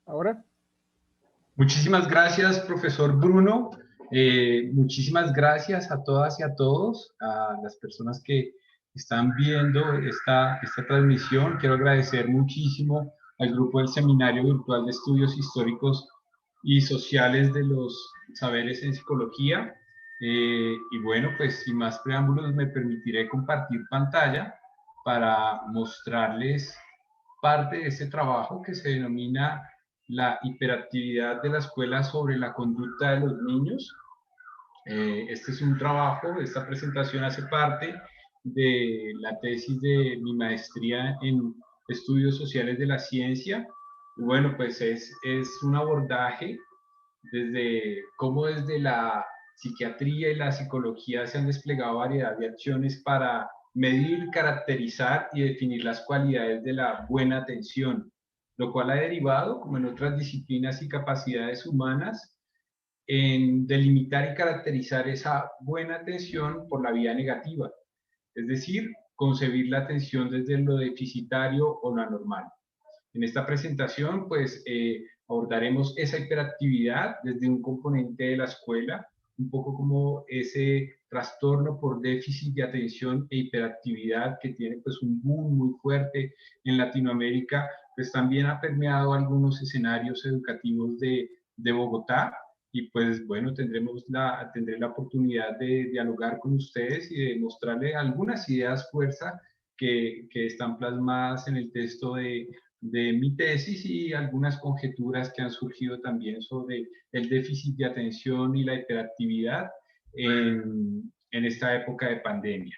Ahora, Muchísimas gracias, profesor Bruno. Muchísimas gracias a todas y a todos, a las personas que están viendo esta transmisión. Quiero agradecer muchísimo al grupo del Seminario Virtual de Estudios Históricos y Sociales de los Saberes en Psicología. Y bueno, pues sin más preámbulos, me permitiré compartir pantalla para mostrarles parte de este trabajo que se denomina la hiperactividad de la escuela sobre la conducta de los niños. Este es un trabajo, esta presentación hace parte de la tesis de mi maestría en estudios sociales de la ciencia. Y bueno, pues es un abordaje desde cómo desde la psiquiatría y la psicología se han desplegado variedad de acciones para medir, caracterizar y definir las cualidades de la buena atención, lo cual ha derivado, como en otras disciplinas y capacidades humanas, en delimitar y caracterizar esa buena atención por la vía negativa, es decir, concebir la atención desde lo deficitario o lo anormal. En esta presentación, pues, abordaremos esa hiperactividad desde un componente de la escuela, un poco como ese trastorno por déficit de atención e hiperactividad que tiene pues un boom muy fuerte en Latinoamérica, pues también ha permeado algunos escenarios educativos de Bogotá. Y pues bueno, tendré la oportunidad de dialogar con ustedes y de mostrarles algunas ideas fuerza que están plasmadas en el texto de mi tesis y algunas conjeturas que han surgido también sobre el déficit de atención y la hiperactividad en esta época de pandemia.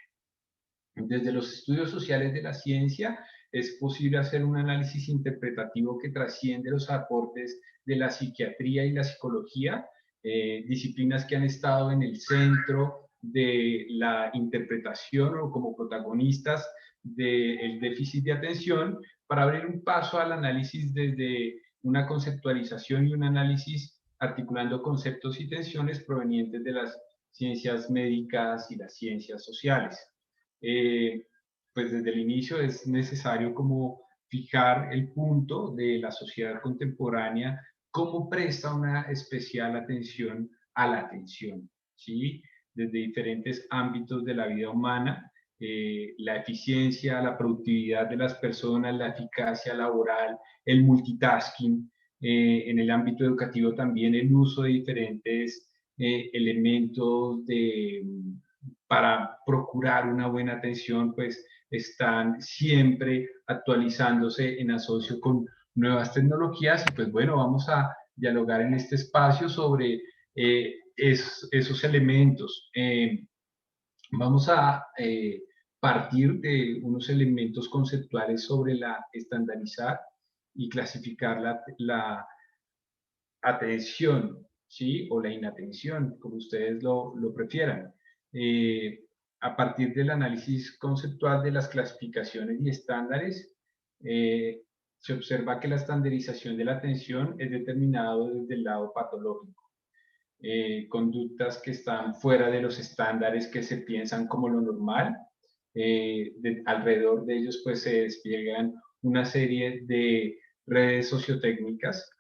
Desde los estudios sociales de la ciencia es posible hacer un análisis interpretativo que trasciende los aportes de la psiquiatría y la psicología, disciplinas que han estado en el centro de la interpretación o como protagonistas del déficit de atención, para abrir un paso al análisis desde una conceptualización y un análisis articulando conceptos y tensiones provenientes de las ciencias médicas y las ciencias sociales. eh, pues desde el inicio es necesario como fijar el punto de la sociedad contemporánea, cómo presta una especial atención a la atención, ¿sí? Desde diferentes ámbitos de la vida humana, la eficiencia, la productividad de las personas, la eficacia laboral, el multitasking, en el ámbito educativo también el uso de diferentes elementos para procurar una buena atención, pues están siempre actualizándose en asocio con nuevas tecnologías. Y pues bueno, vamos a dialogar en este espacio sobre esos elementos. Vamos a partir de unos elementos conceptuales sobre la estandarizar y clasificar la atención, ¿sí? O la inatención, como ustedes lo prefieran. Eh, a partir del análisis conceptual de las clasificaciones y estándares, se observa que la estandarización de la atención es determinada desde el lado patológico. Conductas que están fuera de los estándares que se piensan como lo normal. Alrededor de ellos pues se despliegan una serie de redes sociotécnicas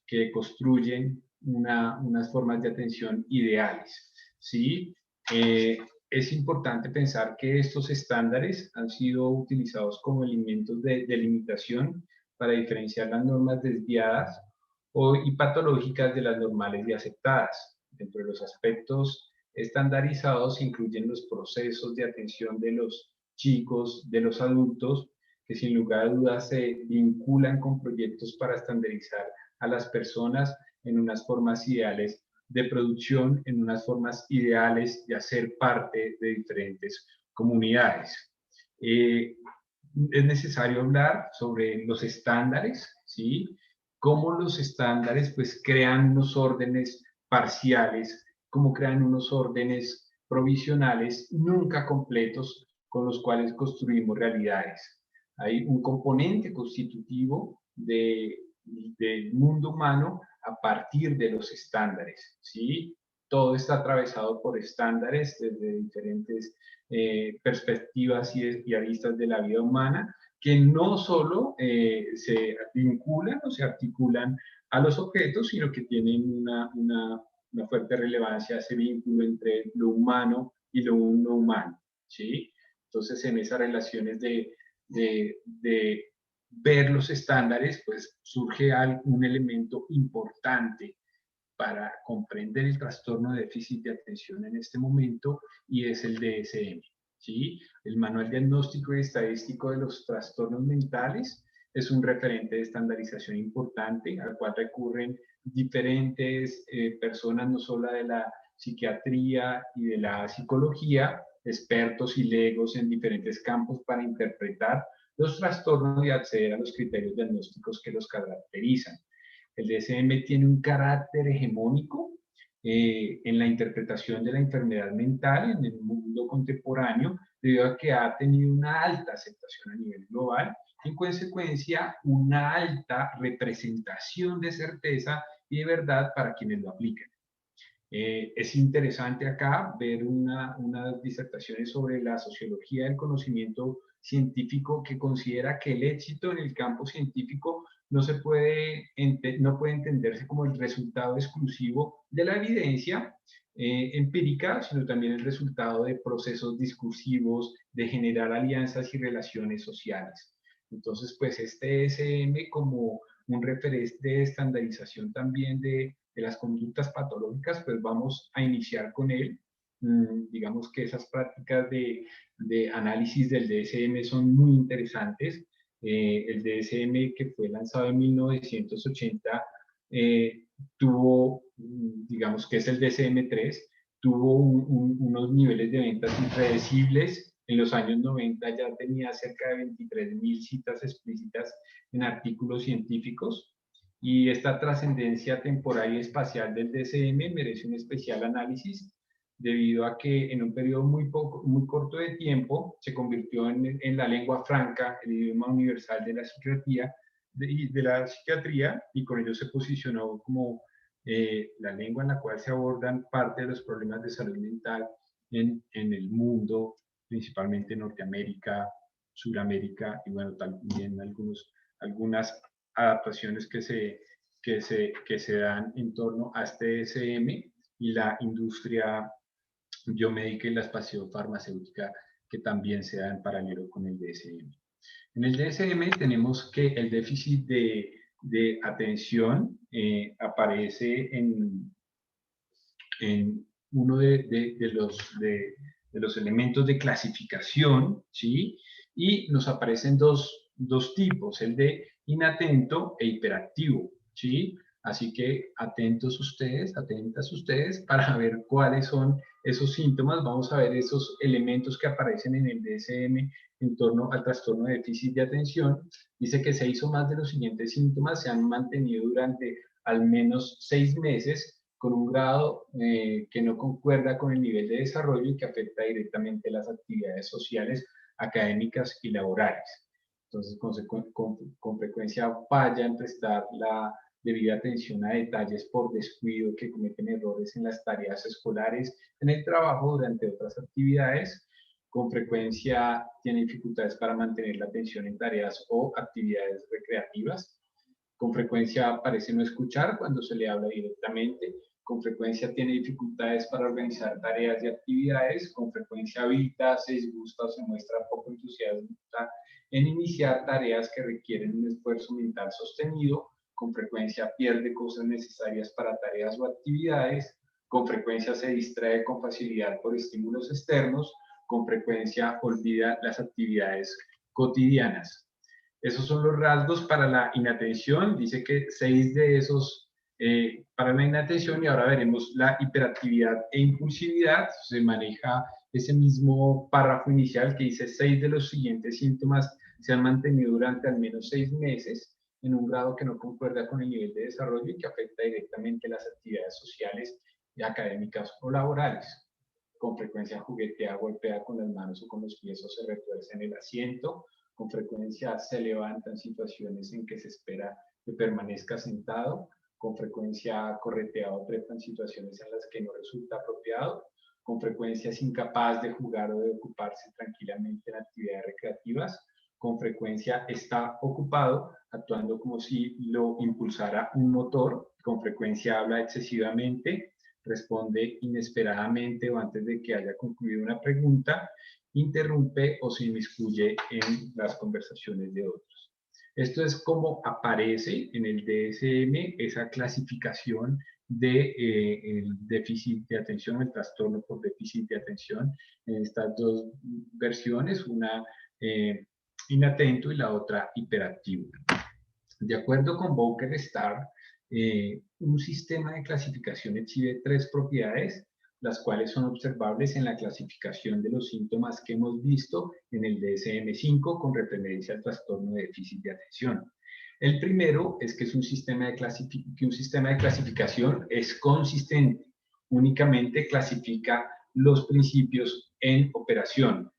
que construyen unas formas de atención ideales, ¿sí? Es importante pensar que estos estándares han sido utilizados como elementos de delimitación para diferenciar las normas desviadas y patológicas de las normales y aceptadas. Dentro de los aspectos estandarizados incluyen los procesos de atención de los chicos, de los adultos, que sin lugar a dudas se vinculan con proyectos para estandarizar a las personas en unas formas ideales de producción, en unas formas ideales de hacer parte de diferentes comunidades. Es necesario hablar sobre los estándares, ¿sí? Cómo los estándares pues crean unos órdenes parciales, cómo crean unos órdenes provisionales nunca completos con los cuales construimos realidades. Hay un componente constitutivo del mundo humano a partir de los estándares, ¿sí? Todo está atravesado por estándares desde diferentes perspectivas y aristas de la vida humana, que no solo se vinculan o se articulan a los objetos, sino que tienen una fuerte relevancia ese vínculo entre lo humano y lo no humano, ¿sí? Entonces, en esas relaciones de ver los estándares, pues surge un elemento importante para comprender el trastorno de déficit de atención en este momento, y es el DSM, ¿sí? El Manual Diagnóstico y Estadístico de los Trastornos Mentales es un referente de estandarización importante al cual recurren diferentes personas, no solo de la psiquiatría y de la psicología, expertos y legos en diferentes campos para interpretar los trastornos y acceder a los criterios diagnósticos que los caracterizan. El DSM tiene un carácter hegemónico en la interpretación de la enfermedad mental en el mundo contemporáneo, debido a que ha tenido una alta aceptación a nivel global y, en consecuencia, una alta representación de certeza y de verdad para quienes lo aplican. Es interesante acá ver unas disertaciones sobre la sociología del conocimiento científico, que considera que el éxito en el campo científico no puede entenderse como el resultado exclusivo de la evidencia empírica, sino también el resultado de procesos discursivos, de generar alianzas y relaciones sociales. Entonces, pues este SM, como un referente de estandarización también de las conductas patológicas, pues vamos a iniciar con él. Digamos que esas prácticas de análisis del DSM son muy interesantes. El DSM, que fue lanzado en 1980, tuvo, digamos que es el DSM-3, tuvo unos niveles de ventas impredecibles. En los años 90 ya tenía cerca de 23.000 citas explícitas en artículos científicos, y esta trascendencia temporal y espacial del DSM merece un especial análisis, debido a que en un periodo muy corto de tiempo se convirtió en la lengua franca, el idioma universal de la psiquiatría, y con ello se posicionó como la lengua en la cual se abordan parte de los problemas de salud mental en el mundo, principalmente en Norteamérica, Suramérica y, bueno, también algunas adaptaciones que se dan en torno a este SM y la industria biomédica y la espacio-farmacéutica, que también se da en paralelo con el DSM. En el DSM tenemos que el déficit de atención aparece en uno de los elementos de clasificación, ¿sí? Y nos aparecen dos tipos, el de inatento e hiperactivo, ¿sí? Así que atentas ustedes para ver cuáles son esos síntomas. Vamos a ver esos elementos que aparecen en el DSM en torno al trastorno de déficit de atención. Dice que 6 o más de los siguientes síntomas se han mantenido durante al menos 6 meses con un grado que no concuerda con el nivel de desarrollo y que afecta directamente las actividades sociales, académicas y laborales. Entonces, con frecuencia falla en prestar la debida atención a detalles por descuido, que cometen errores en las tareas escolares, en el trabajo, durante otras actividades. Con frecuencia tiene dificultades para mantener la atención en tareas o actividades recreativas. Con frecuencia parece no escuchar cuando se le habla directamente. Con frecuencia tiene dificultades para organizar tareas y actividades. Con frecuencia evita, se disgusta o se muestra poco entusiasmo en iniciar tareas que requieren un esfuerzo mental sostenido. Con frecuencia pierde cosas necesarias para tareas o actividades. Con frecuencia se distrae con facilidad por estímulos externos. Con frecuencia olvida las actividades cotidianas. Esos son los rasgos para la inatención. Dice que 6 de esos para la inatención, y ahora veremos la hiperactividad e impulsividad. Se maneja ese mismo párrafo inicial que dice 6 de los siguientes síntomas se han mantenido durante al menos 6 meses en un grado que no concuerda con el nivel de desarrollo y que afecta directamente las actividades sociales, académicas o laborales. Con frecuencia juguetea, golpea con las manos o con los pies o se retuerce en el asiento. Con frecuencia se levanta en situaciones en que se espera que permanezca sentado. Con frecuencia corretea o trepa en situaciones en las que no resulta apropiado. Con frecuencia es incapaz de jugar o de ocuparse tranquilamente en actividades recreativas. con frecuencia está ocupado, actuando como si lo impulsara un motor, con frecuencia habla excesivamente, responde inesperadamente o antes de que haya concluido una pregunta, interrumpe o se inmiscuye en las conversaciones de otros. Esto es como aparece en el DSM esa clasificación de el déficit de atención, el trastorno por déficit de atención, en estas dos versiones, una inatento y la otra hiperactivo. De acuerdo con Bowker Starr, un sistema de clasificación exhibe tres propiedades, las cuales son observables en la clasificación de los síntomas que hemos visto en el DSM-5 con referencia al trastorno de déficit de atención. El primero es que, un sistema de clasificación es consistente, únicamente clasifica los principios en operación.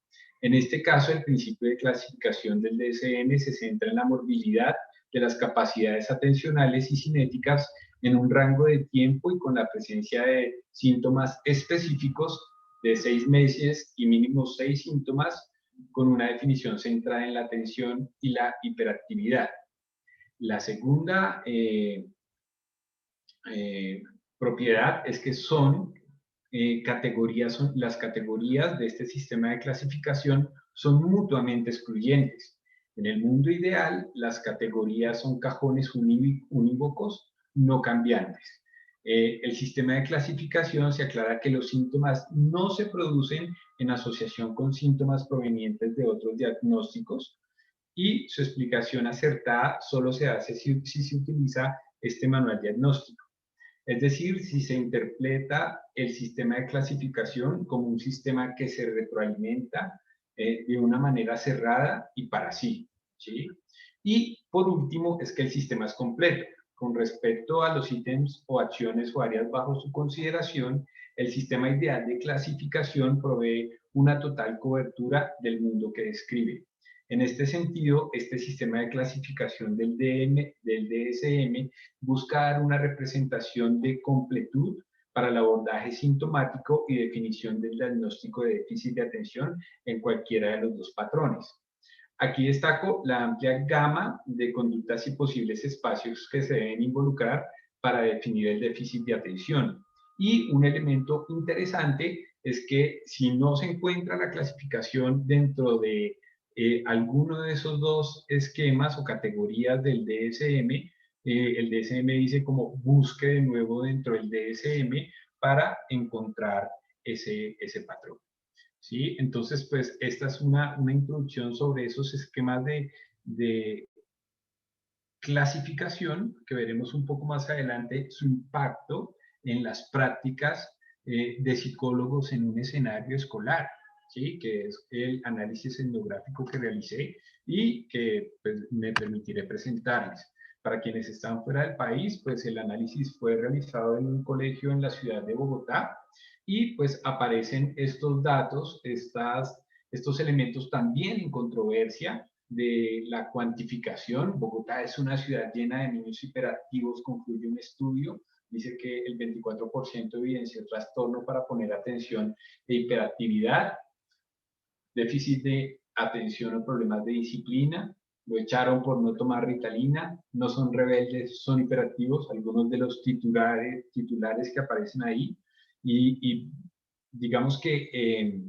En este caso, el principio de clasificación del DSM se centra en la morbilidad de las capacidades atencionales y cinéticas en un rango de tiempo y con la presencia de síntomas específicos de 6 meses y mínimo 6 síntomas, con una definición centrada en la atención y la hiperactividad. La segunda propiedad es que las categorías de este sistema de clasificación son mutuamente excluyentes. En el mundo ideal, las categorías son cajones unívocos no cambiantes. El sistema de clasificación se aclara que los síntomas no se producen en asociación con síntomas provenientes de otros diagnósticos, y su explicación acertada solo se hace si se utiliza este manual diagnóstico. Es decir, si se interpreta el sistema de clasificación como un sistema que se retroalimenta de una manera cerrada y para sí, ¿sí? Y por último, es que el sistema es completo. Con respecto a los ítems o acciones o áreas bajo su consideración, el sistema ideal de clasificación provee una total cobertura del mundo que describe. En este sentido, este sistema de clasificación del DSM busca dar una representación de completud para el abordaje sintomático y definición del diagnóstico de déficit de atención en cualquiera de los dos patrones. Aquí destaco la amplia gama de conductas y posibles espacios que se deben involucrar para definir el déficit de atención. Y un elemento interesante es que si no se encuentra la clasificación dentro de alguno de esos dos esquemas o categorías del DSM, el DSM dice como busque de nuevo dentro del DSM para encontrar ese patrón. ¿Sí? Entonces, pues esta es una introducción sobre esos esquemas de clasificación que veremos un poco más adelante, su impacto en las prácticas de psicólogos en un escenario escolar, ¿sí? Que es el análisis etnográfico que realicé y que pues, me permitiré presentarles. Para quienes están fuera del país, pues el análisis fue realizado en un colegio en la ciudad de Bogotá y pues aparecen estos datos, estos elementos también en controversia de la cuantificación. Bogotá es una ciudad llena de niños hiperactivos, concluye un estudio, dice que el 24% evidenció trastorno para poner atención e hiperactividad, déficit de atención o problemas de disciplina, lo echaron por no tomar Ritalina, no son rebeldes, son hiperactivos, algunos de los titulares que aparecen ahí, y digamos que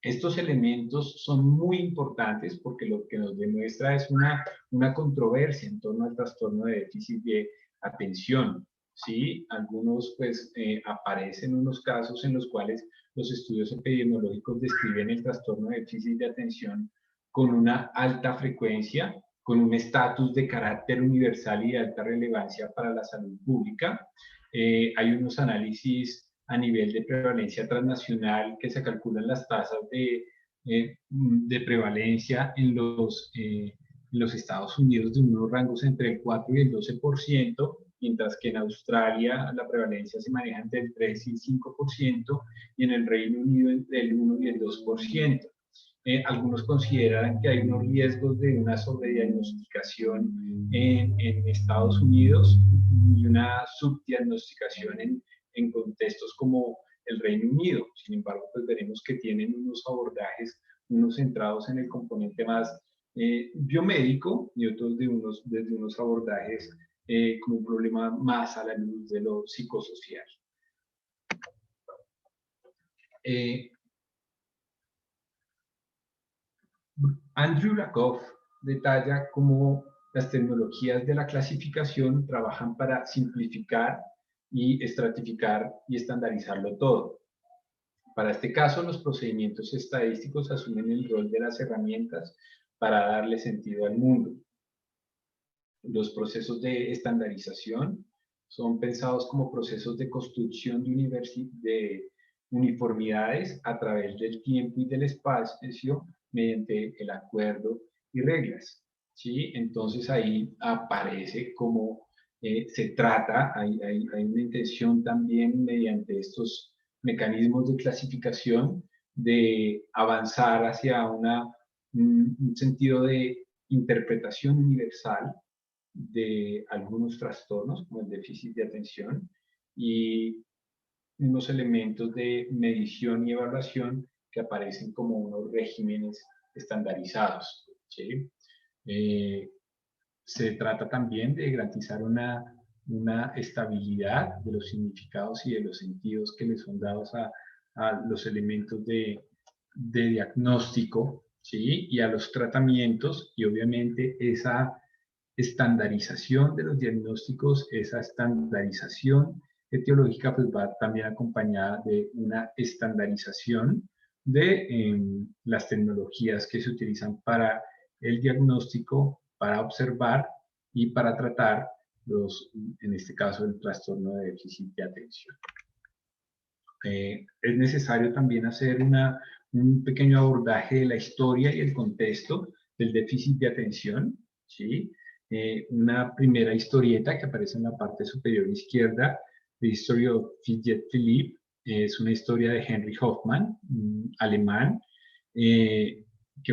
estos elementos son muy importantes porque lo que nos demuestra es una controversia en torno al trastorno de déficit de atención. ¿Sí? Algunos, pues, aparecen unos casos en los cuales los estudios epidemiológicos describen el trastorno de déficit de atención con una alta frecuencia, con un estatus de carácter universal y de alta relevancia para la salud pública. Hay unos análisis a nivel de prevalencia transnacional que se calculan las tasas de prevalencia en los Estados Unidos de unos rangos entre el 4 y el 12%, mientras que en Australia la prevalencia se maneja entre el 3 y el 5%, y en el Reino Unido entre el 1 y el 2%. Algunos consideran que hay unos riesgos de una sobrediagnosticación en Estados Unidos y una subdiagnosticación en contextos como el Reino Unido. Sin embargo, pues veremos que tienen unos abordajes, unos centrados en el componente más biomédico y otros desde unos abordajes como un problema más a la luz de lo psicosocial. Andrew Lakoff detalla cómo las tecnologías de la clasificación trabajan para simplificar y estratificar y estandarizarlo todo. Para este caso, los procedimientos estadísticos asumen el rol de las herramientas para darle sentido al mundo. Los procesos de estandarización son pensados como procesos de construcción de uniformidades a través del tiempo y del espacio mediante el acuerdo y reglas. ¿Sí? Entonces ahí aparece como se trata, hay una intención también mediante estos mecanismos de clasificación de avanzar hacia un sentido de interpretación universal de algunos trastornos como el déficit de atención y unos elementos de medición y evaluación que aparecen como unos regímenes estandarizados. ¿Sí? Se trata también de garantizar una estabilidad de los significados y de los sentidos que le son dados a los elementos de diagnóstico, ¿sí? Y a los tratamientos, y obviamente esa estandarización de los diagnósticos, esa estandarización etiológica, pues va también acompañada de una estandarización de las tecnologías que se utilizan para el diagnóstico, para observar y para tratar en este caso, el trastorno de déficit de atención. Es necesario también hacer un pequeño abordaje de la historia y el contexto del déficit de atención, ¿sí? Una primera historieta que aparece en la parte superior izquierda, The History of Fidget Philippe, es una historia de Henry Hoffmann, alemán, que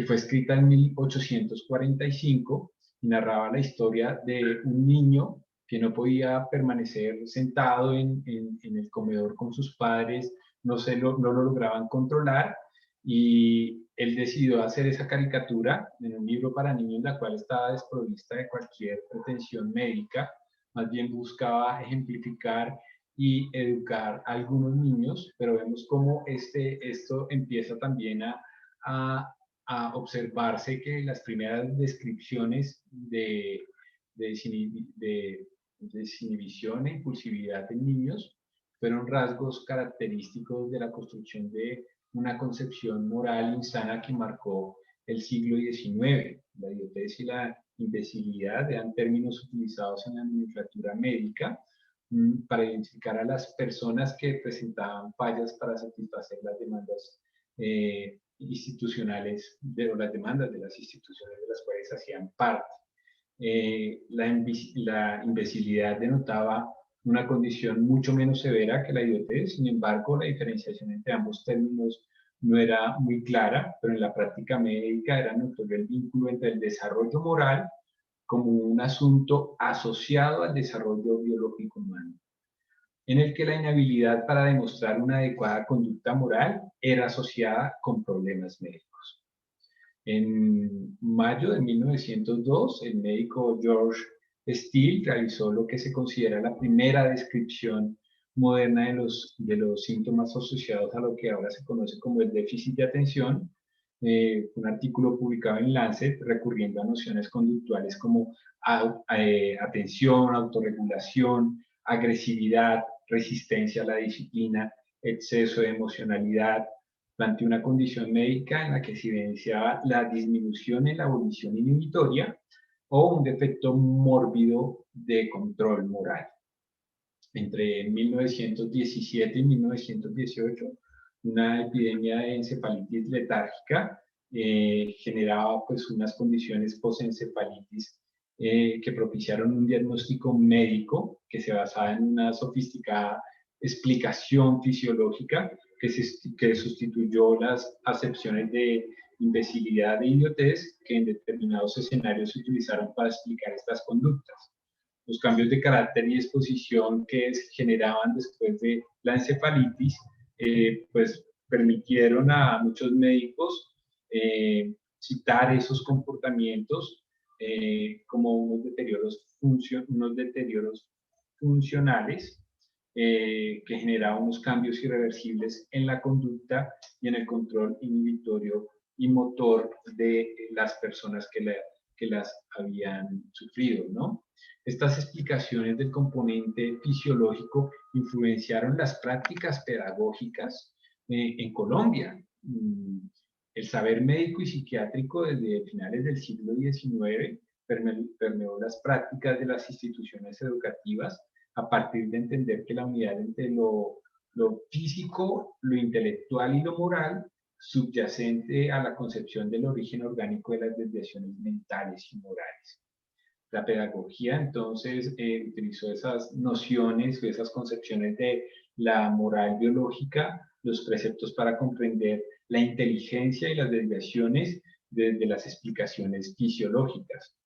fue escrita en 1845 y narraba la historia de un niño que no podía permanecer sentado en el comedor con sus padres, no lo lograban controlar y él decidió hacer esa caricatura en un libro para niños, la cual estaba desprovista de cualquier pretensión médica, más bien buscaba ejemplificar y educar a algunos niños, pero vemos cómo esto empieza también a observarse que las primeras descripciones de desinhibición e impulsividad en niños fueron rasgos característicos de la construcción de una concepción moral insana que marcó el siglo XIX. La idiotez y la imbecilidad eran términos utilizados en la nomenclatura médica para identificar a las personas que presentaban fallas para satisfacer las demandas institucionales o las demandas de las instituciones de las cuales hacían parte. La imbecilidad denotaba una condición mucho menos severa que la idiotez. Sin embargo, la diferenciación entre ambos términos no era muy clara, pero en la práctica médica era notorio el vínculo entre el desarrollo moral como un asunto asociado al desarrollo biológico humano, en el que la inhabilidad para demostrar una adecuada conducta moral era asociada con problemas médicos. En mayo de 1902, el médico George Steele realizó lo que se considera la primera descripción moderna de los síntomas asociados a lo que ahora se conoce como el déficit de atención, un artículo publicado en Lancet recurriendo a nociones conductuales como atención, autorregulación, agresividad, resistencia a la disciplina, exceso de emocionalidad, planteó una condición médica en la que se evidenciaba la disminución en la volición inhibitoria o un defecto mórbido de control moral. Entre 1917 y 1918, una epidemia de encefalitis letárgica generaba pues unas condiciones postencefalitis que propiciaron un diagnóstico médico que se basaba en una sofisticada explicación fisiológica que sustituyó las acepciones de imbecilidad e idiotez que en determinados escenarios se utilizaron para explicar estas conductas. Los cambios de carácter y exposición que se generaban después de la encefalitis, pues permitieron a muchos médicos citar esos comportamientos como unos deterioros funcionales que generaban unos cambios irreversibles en la conducta y en el control inhibitorio y motor de las personas que las habían sufrido, ¿no? Estas explicaciones del componente fisiológico influenciaron las prácticas pedagógicas en Colombia. El saber médico y psiquiátrico desde finales del siglo XIX permeó las prácticas de las instituciones educativas a partir de entender que la unidad entre lo físico, lo intelectual y lo moral subyacente a la concepción del origen orgánico de las desviaciones mentales y morales. La pedagogía entonces utilizó esas nociones o esas concepciones de la moral biológica, los preceptos para comprender la inteligencia y las desviaciones desde las explicaciones fisiológicas.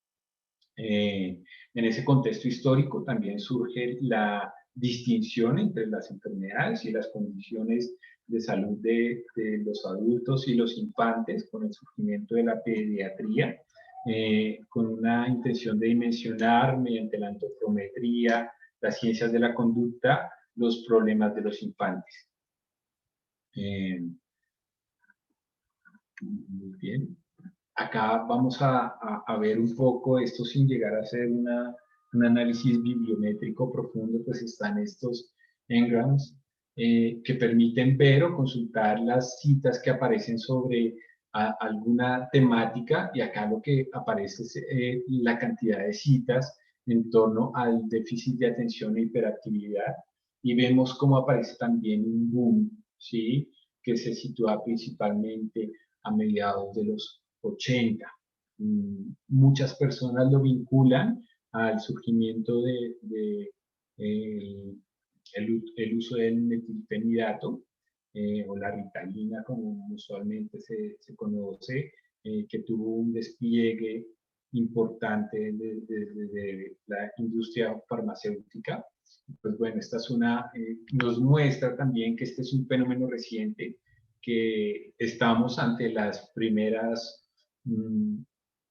En ese contexto histórico también surge la distinción entre las enfermedades y las condiciones de salud de los adultos y los infantes con el surgimiento de la pediatría, con una intención de dimensionar mediante la antropometría, las ciencias de la conducta, los problemas de los infantes. Muy bien. Acá vamos a ver un poco esto sin llegar a hacer un análisis bibliométrico profundo, pues están estos engrams que permiten ver o consultar las citas que aparecen sobre alguna temática, y acá lo que aparece es la cantidad de citas en torno al déficit de atención e hiperactividad, y vemos cómo aparece también un boom, ¿sí?, que se sitúa principalmente a mediados de los 80. Muchas personas lo vinculan al surgimiento el uso del metilfenidato o la ritalina, como usualmente se conoce, que tuvo un despliegue importante de la industria farmacéutica. Pues bueno, esta es nos muestra también que este es un fenómeno reciente, que estamos ante las primeras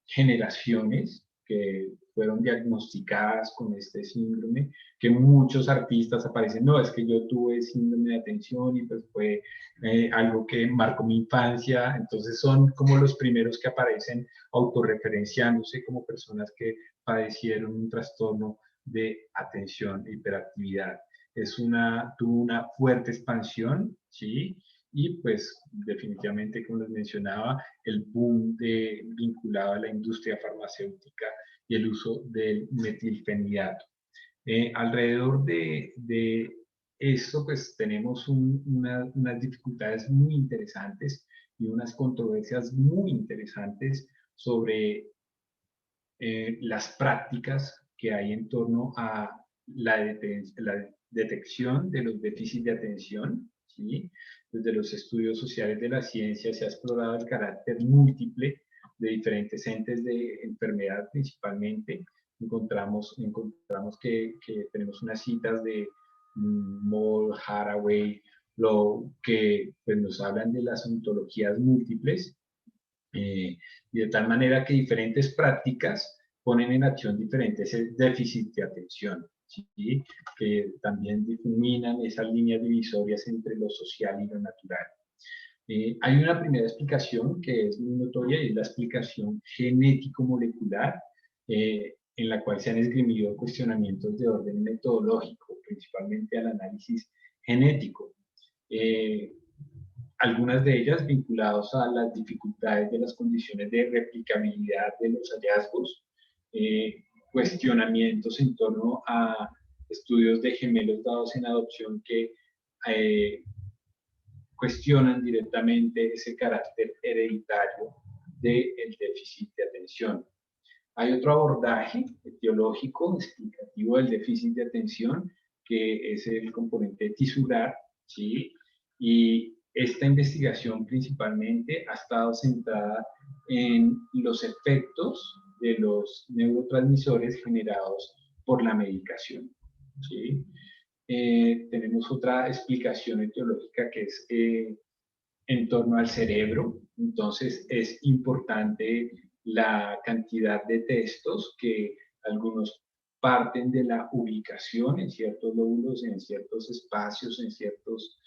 generaciones que fueron diagnosticadas con este síndrome, que muchos artistas aparecen, no, es que yo tuve síndrome de atención y pues fue algo que marcó mi infancia. Entonces son como los primeros que aparecen autorreferenciándose como personas que padecieron un trastorno de atención e hiperactividad. Tuvo una fuerte expansión, ¿sí? Y pues definitivamente, como les mencionaba, el boom vinculado a la industria farmacéutica y el uso del metilfenidato. Alrededor de esto, pues tenemos unas dificultades muy interesantes y unas controversias muy interesantes sobre las prácticas que hay en torno a la detección de los déficits de atención, ¿sí? Desde los estudios sociales de la ciencia se ha explorado el carácter múltiple de diferentes entes de enfermedad principalmente. Encontramos que tenemos unas citas de Moll, Haraway, que pues, nos hablan de las ontologías múltiples, y de tal manera que diferentes prácticas ponen en acción diferentes déficits de atención, ¿sí?, que también difuminan esas líneas divisorias entre lo social y lo natural. Hay una primera explicación que es muy notoria, y es la explicación genético-molecular, en la cual se han esgrimido cuestionamientos de orden metodológico, principalmente al análisis genético. Algunas de ellas vinculadas a las dificultades de las condiciones de replicabilidad de los hallazgos, cuestionamientos en torno a estudios de gemelos dados en adopción que cuestionan directamente ese carácter hereditario del déficit de atención. Hay otro abordaje etiológico explicativo del déficit de atención, que es el componente tisular, ¿sí? Y esta investigación principalmente ha estado centrada en los efectos de los neurotransmisores generados por la medicación, ¿sí? Tenemos otra explicación etiológica que es en torno al cerebro. Entonces es importante la cantidad de textos que algunos parten de la ubicación en ciertos lóbulos, en ciertos espacios, en ciertas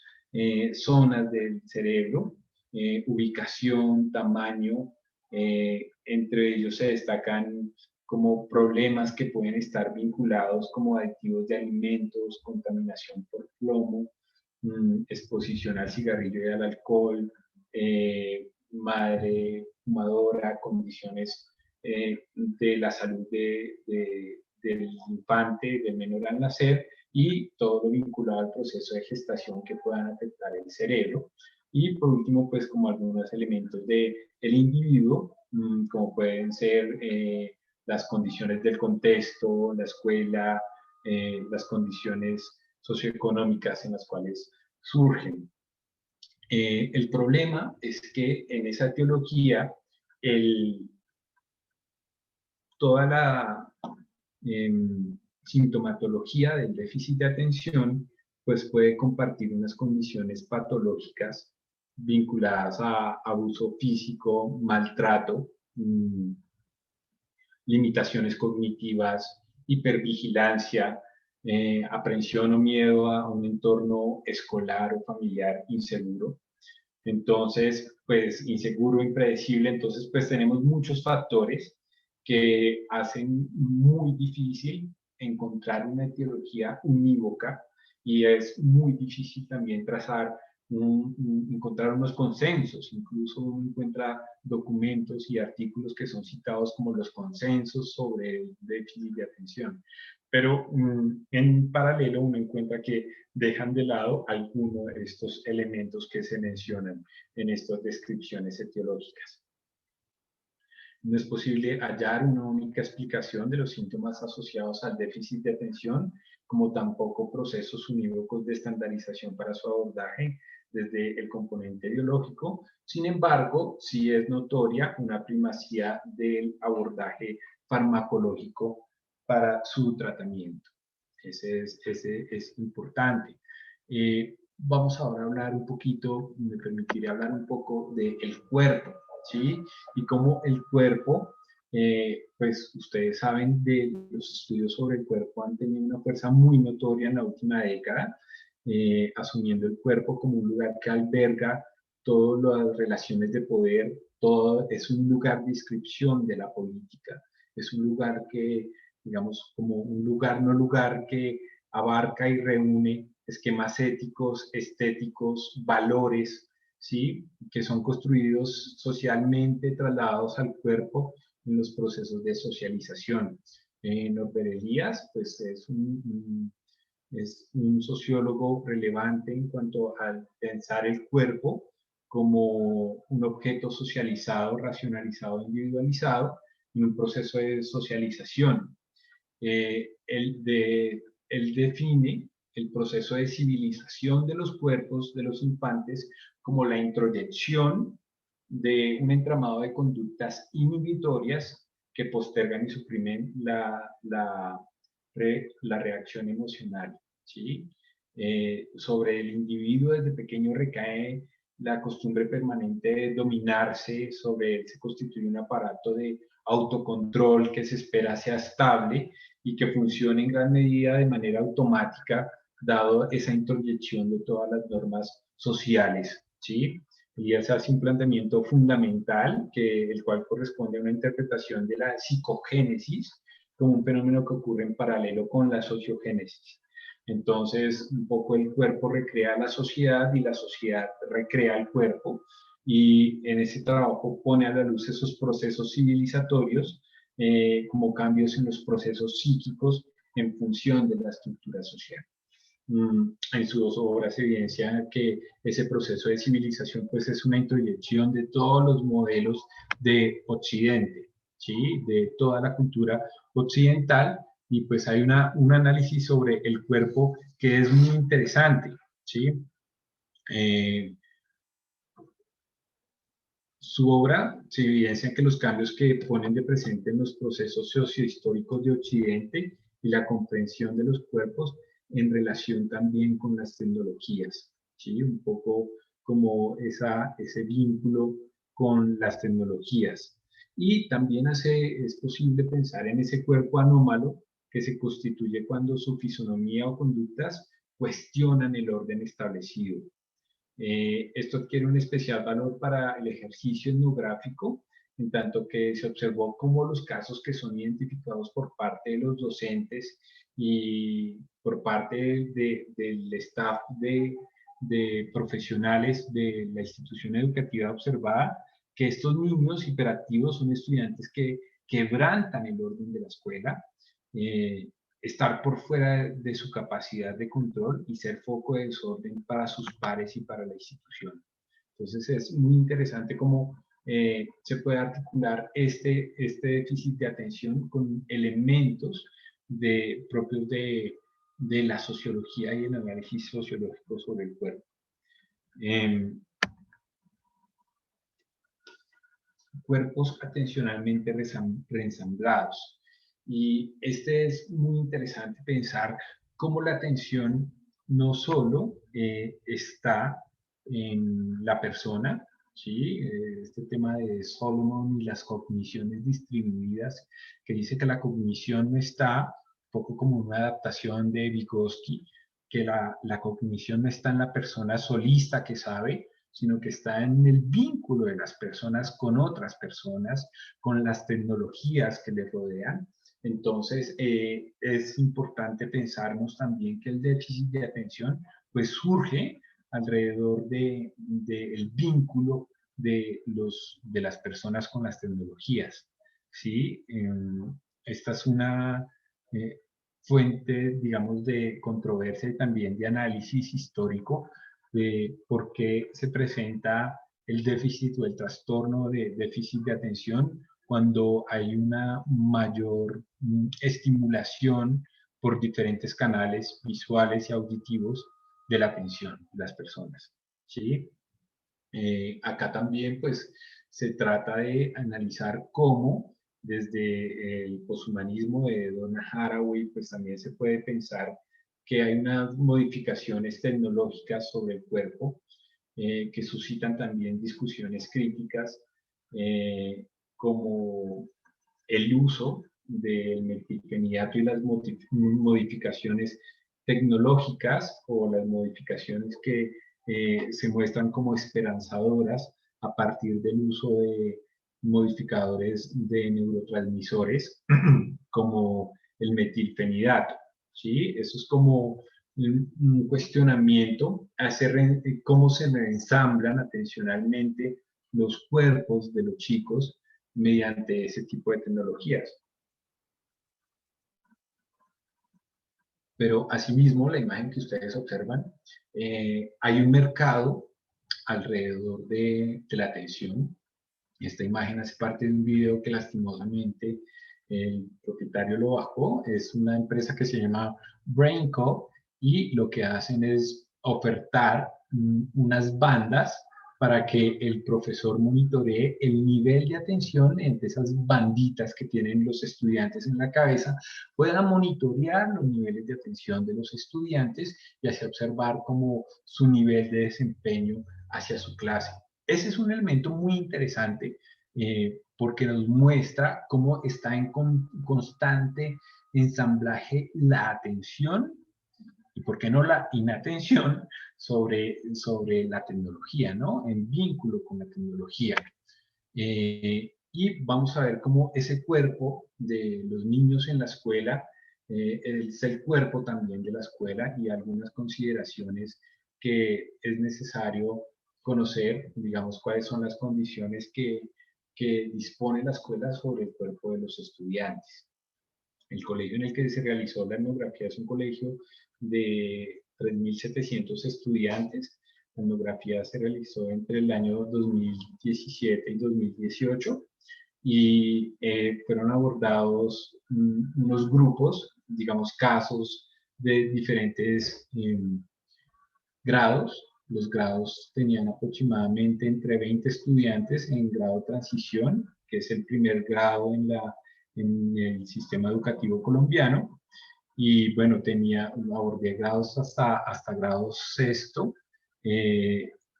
zonas del cerebro, ubicación, tamaño. Entre ellos se destacan como problemas que pueden estar vinculados como adictivos de alimentos, contaminación por plomo, exposición al cigarrillo y al alcohol, madre fumadora, condiciones de la salud del infante, del menor al nacer, y todo lo vinculado al proceso de gestación que puedan afectar el cerebro. Y por último, pues como algunos elementos del individuo, como pueden ser las condiciones del contexto, la escuela, las condiciones socioeconómicas en las cuales surgen. El problema es que en esa etiología toda la sintomatología del déficit de atención pues puede compartir unas condiciones patológicas vinculadas a abuso físico, maltrato, limitaciones cognitivas, hipervigilancia, aprensión o miedo a un entorno escolar o familiar inseguro. Entonces, pues inseguro, impredecible, entonces pues tenemos muchos factores que hacen muy difícil encontrar una etiología unívoca y es muy difícil también trazar, encontrar unos consensos. Incluso uno encuentra documentos y artículos que son citados como los consensos sobre el déficit de atención. Pero en paralelo uno encuentra que dejan de lado algunos de estos elementos que se mencionan en estas descripciones etiológicas. No es posible hallar una única explicación de los síntomas asociados al déficit de atención, como tampoco procesos unívocos de estandarización para su abordaje desde el componente biológico. Sin embargo, sí es notoria una primacía del abordaje farmacológico para su tratamiento. Ese es importante. Vamos ahora a hablar un poquito, me permitiré hablar un poco del cuerpo, ¿sí? Y cómo el cuerpo, pues ustedes saben de los estudios sobre el cuerpo han tenido una fuerza muy notoria en la última década, asumiendo el cuerpo como un lugar que alberga todas las relaciones de poder, todo, es un lugar de inscripción de la política, es un lugar que, digamos, como un lugar no lugar que abarca y reúne esquemas éticos, estéticos, valores, ¿sí? Que son construidos socialmente, trasladados al cuerpo en los procesos de socialización. Norbert Elias, pues es un sociólogo relevante en cuanto a pensar el cuerpo como un objeto socializado, racionalizado, individualizado, en un proceso de socialización. Él define el proceso de civilización de los cuerpos de los infantes como la introyección de un entramado de conductas inhibitorias que postergan y suprimen la reacción emocional. ¿Sí? Sobre el individuo desde pequeño recae la costumbre permanente de dominarse, sobre él se constituye un aparato de autocontrol que se espera sea estable y que funcione en gran medida de manera automática, dado esa introyección de todas las normas sociales. ¿Sí? Y ese hace un planteamiento fundamental, el cual corresponde a una interpretación de la psicogénesis como un fenómeno que ocurre en paralelo con la sociogénesis. Entonces, un poco el cuerpo recrea la sociedad y la sociedad recrea el cuerpo, y en ese trabajo pone a la luz esos procesos civilizatorios como cambios en los procesos psíquicos en función de la estructura social. En sus obras evidencia que ese proceso de civilización pues es una introyección de todos los modelos de Occidente, ¿sí? De toda la cultura occidental, y pues hay un análisis sobre el cuerpo que es muy interesante, ¿sí? Su obra se evidencia que los cambios que ponen de presente en los procesos sociohistóricos de Occidente y la comprensión de los cuerpos en relación también con las tecnologías, ¿sí? Un poco como ese vínculo con las tecnologías. Y también es posible pensar en ese cuerpo anómalo que se constituye cuando su fisonomía o conductas cuestionan el orden establecido. Esto adquiere un especial valor para el ejercicio etnográfico, en tanto que se observó cómo los casos que son identificados por parte de los docentes y por parte del staff de profesionales de la institución educativa observada, que estos niños hiperactivos son estudiantes que quebrantan el orden de la escuela, estar por fuera de su capacidad de control y ser foco de desorden para sus pares y para la institución. Entonces es muy interesante cómo se puede articular este déficit de atención con elementos propios de la sociología y el análisis sociológico sobre el cuerpo. Cuerpos atencionalmente reensamblados. Y es muy interesante pensar cómo la atención no solo está en la persona, ¿sí? Este tema de Solomon y las cogniciones distribuidas, que dice que la cognición no está, un poco como una adaptación de Vygotsky, que la cognición no está en la persona solista que sabe, sino que está en el vínculo de las personas con otras personas, con las tecnologías que les rodean. Entonces, es importante pensarnos también que el déficit de atención pues surge alrededor del vínculo de las personas con las tecnologías. ¿Sí? Esta es una fuente, digamos, de controversia y también de análisis histórico de por qué se presenta el déficit o el trastorno de déficit de atención cuando hay una mayor estimulación por diferentes canales visuales y auditivos de la atención de las personas. ¿Sí? Acá también pues se trata de analizar cómo desde el poshumanismo de Donna Haraway pues también se puede pensar que hay unas modificaciones tecnológicas sobre el cuerpo que suscitan también discusiones críticas como el uso del metilfenidato y las modificaciones tecnológicas o las modificaciones que se muestran como esperanzadoras a partir del uso de modificadores de neurotransmisores como el metilfenidato. ¿Sí? Eso es como un cuestionamiento hacia cómo se reensamblan atencionalmente los cuerpos de los chicos mediante ese tipo de tecnologías. Pero asimismo, la imagen que ustedes observan, hay un mercado alrededor de la atención. Esta imagen hace parte de un video que lastimosamente el propietario lo bajó. Es una empresa que se llama BrainCo y lo que hacen es ofertar unas bandas para que el profesor monitoree el nivel de atención entre esas banditas que tienen los estudiantes en la cabeza, puedan monitorear los niveles de atención de los estudiantes y así observar como su nivel de desempeño hacia su clase. Ese es un elemento muy interesante porque nos muestra cómo está en constante ensamblaje la atención y por qué no la inatención sobre la tecnología, ¿no? En vínculo con la tecnología. Y vamos a ver cómo ese cuerpo de los niños en la escuela es el cuerpo también de la escuela y algunas consideraciones que es necesario conocer, digamos, cuáles son las condiciones que dispone la escuela sobre el cuerpo de los estudiantes. El colegio en el que se realizó la etnografía es un colegio de 3.700 estudiantes. La etnografía se realizó entre el año 2017 y 2018 y fueron abordados unos grupos, digamos, casos de diferentes grados. Los grados tenían aproximadamente entre 20 estudiantes en grado transición, que es el primer grado en el sistema educativo colombiano. Y bueno, abordé grados hasta grado sexto,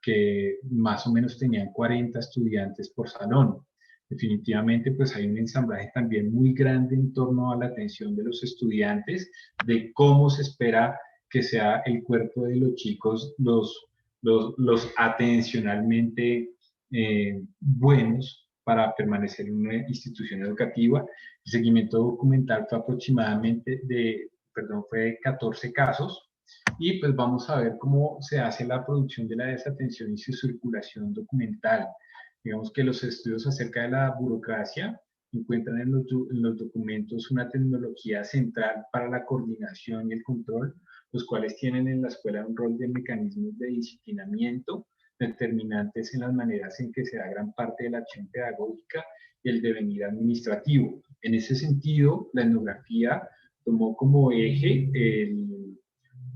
que más o menos tenían 40 estudiantes por salón. Definitivamente, pues hay un ensamblaje también muy grande en torno a la atención de los estudiantes, de cómo se espera que sea el cuerpo de los chicos, los atencionalmente buenos para permanecer en una institución educativa. El seguimiento documental fue aproximadamente fue 14 casos, y pues vamos a ver cómo se hace la producción de la desatención y su circulación documental. Digamos que los estudios acerca de la burocracia encuentran en los documentos una tecnología central para la coordinación y el control, los cuales tienen en la escuela un rol de mecanismos de disciplinamiento determinantes en las maneras en que se da gran parte de la acción pedagógica y el devenir administrativo. En ese sentido, la etnografía tomó como eje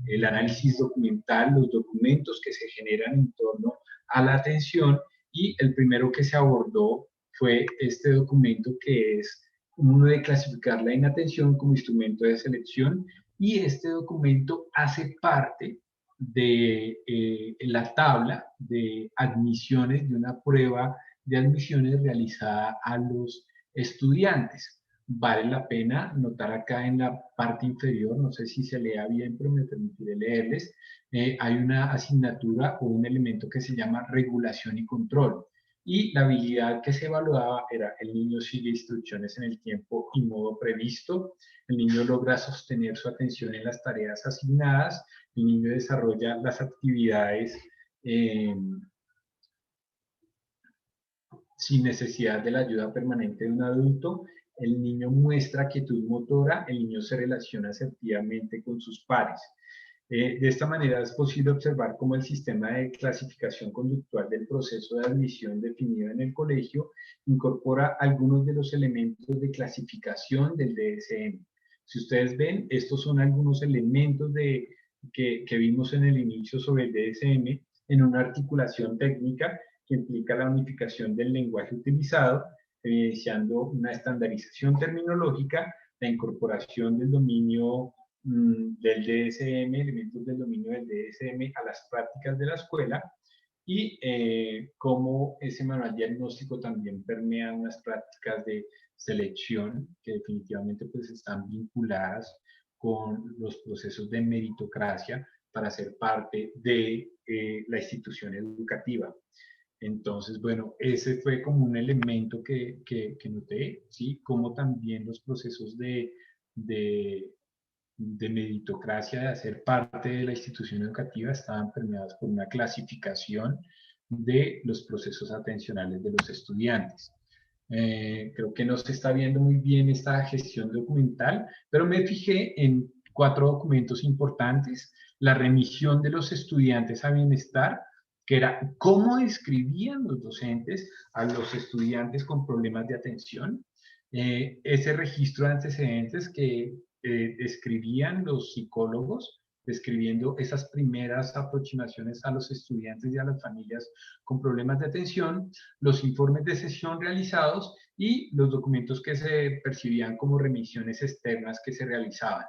el análisis documental, los documentos que se generan en torno a la atención, y el primero que se abordó fue este documento, que es uno de clasificar la inatención como instrumento de selección, y este documento hace parte de la tabla de admisiones de una prueba de admisiones realizada a los estudiantes. Vale la pena notar acá en la parte inferior, no sé si se lea bien, pero me permitiré leerles, hay una asignatura o un elemento que se llama regulación y control. Y la habilidad que se evaluaba era: el niño sigue instrucciones en el tiempo y modo previsto, el niño logra sostener su atención en las tareas asignadas, el niño desarrolla las actividades sin necesidad de la ayuda permanente de un adulto, el niño muestra quietud motora, el niño se relaciona asertivamente con sus pares. De esta manera es posible observar cómo el sistema de clasificación conductual del proceso de admisión definido en el colegio incorpora algunos de los elementos de clasificación del DSM. Si ustedes ven, estos son algunos elementos que vimos en el inicio sobre el DSM en una articulación técnica que implica la unificación del lenguaje utilizado, evidenciando una estandarización terminológica, la incorporación del dominio del DSM, elementos del dominio del DSM a las prácticas de la escuela, y cómo ese manual diagnóstico también permea unas prácticas de selección que definitivamente pues están vinculadas con los procesos de meritocracia para ser parte de la institución educativa. Entonces, bueno, ese fue como un elemento que noté, ¿sí? Como también los procesos de, de meritocracia, de hacer parte de la institución educativa, estaban permeados por una clasificación de los procesos atencionales de los estudiantes. Creo que no se está viendo muy bien esta gestión documental, pero me fijé en 4 documentos importantes: la remisión de los estudiantes a bienestar, que era cómo describían los docentes a los estudiantes con problemas de atención, ese registro de antecedentes que escribían los psicólogos, describiendo esas primeras aproximaciones a los estudiantes y a las familias con problemas de atención, los informes de sesión realizados y los documentos que se percibían como remisiones externas que se realizaban.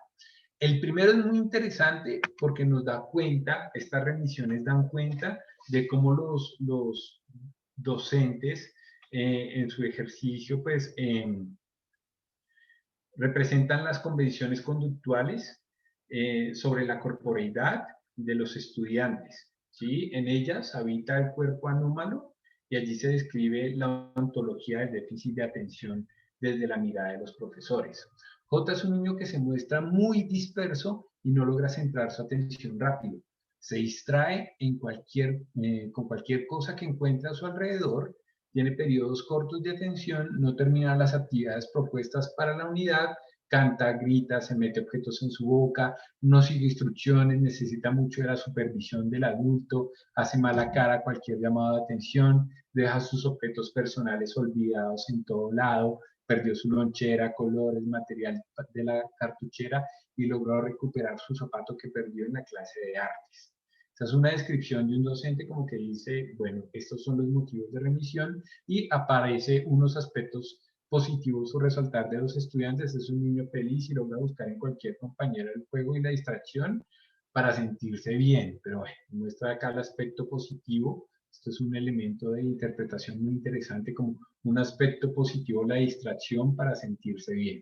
El primero es muy interesante porque nos da cuenta, estas remisiones dan cuenta de cómo los docentes en su ejercicio pues representan las convenciones conductuales sobre la corporeidad de los estudiantes, ¿sí? En ellas habita el cuerpo anómalo y allí se describe la ontología del déficit de atención desde la mirada de los profesores. J es un niño que se muestra muy disperso y no logra centrar su atención rápido. Se distrae con cualquier cosa que encuentre a su alrededor, tiene periodos cortos de atención, no termina las actividades propuestas para la unidad, canta, grita, se mete objetos en su boca, no sigue instrucciones, necesita mucho de la supervisión del adulto, hace mala cara a cualquier llamado de atención, deja sus objetos personales olvidados en todo lado, perdió su lonchera, colores, material de la cartuchera y logró recuperar su zapato que perdió en la clase de artes. Esa es una descripción de un docente como que dice, bueno, estos son los motivos de remisión, y aparece unos aspectos positivos o resaltar de los estudiantes. Es un niño feliz y logra buscar en cualquier compañero el juego y la distracción. para sentirse bien. Pero bueno, muestra acá el aspecto positivo. Esto es un elemento de interpretación muy interesante, como un aspecto positivo, la distracción para sentirse bien.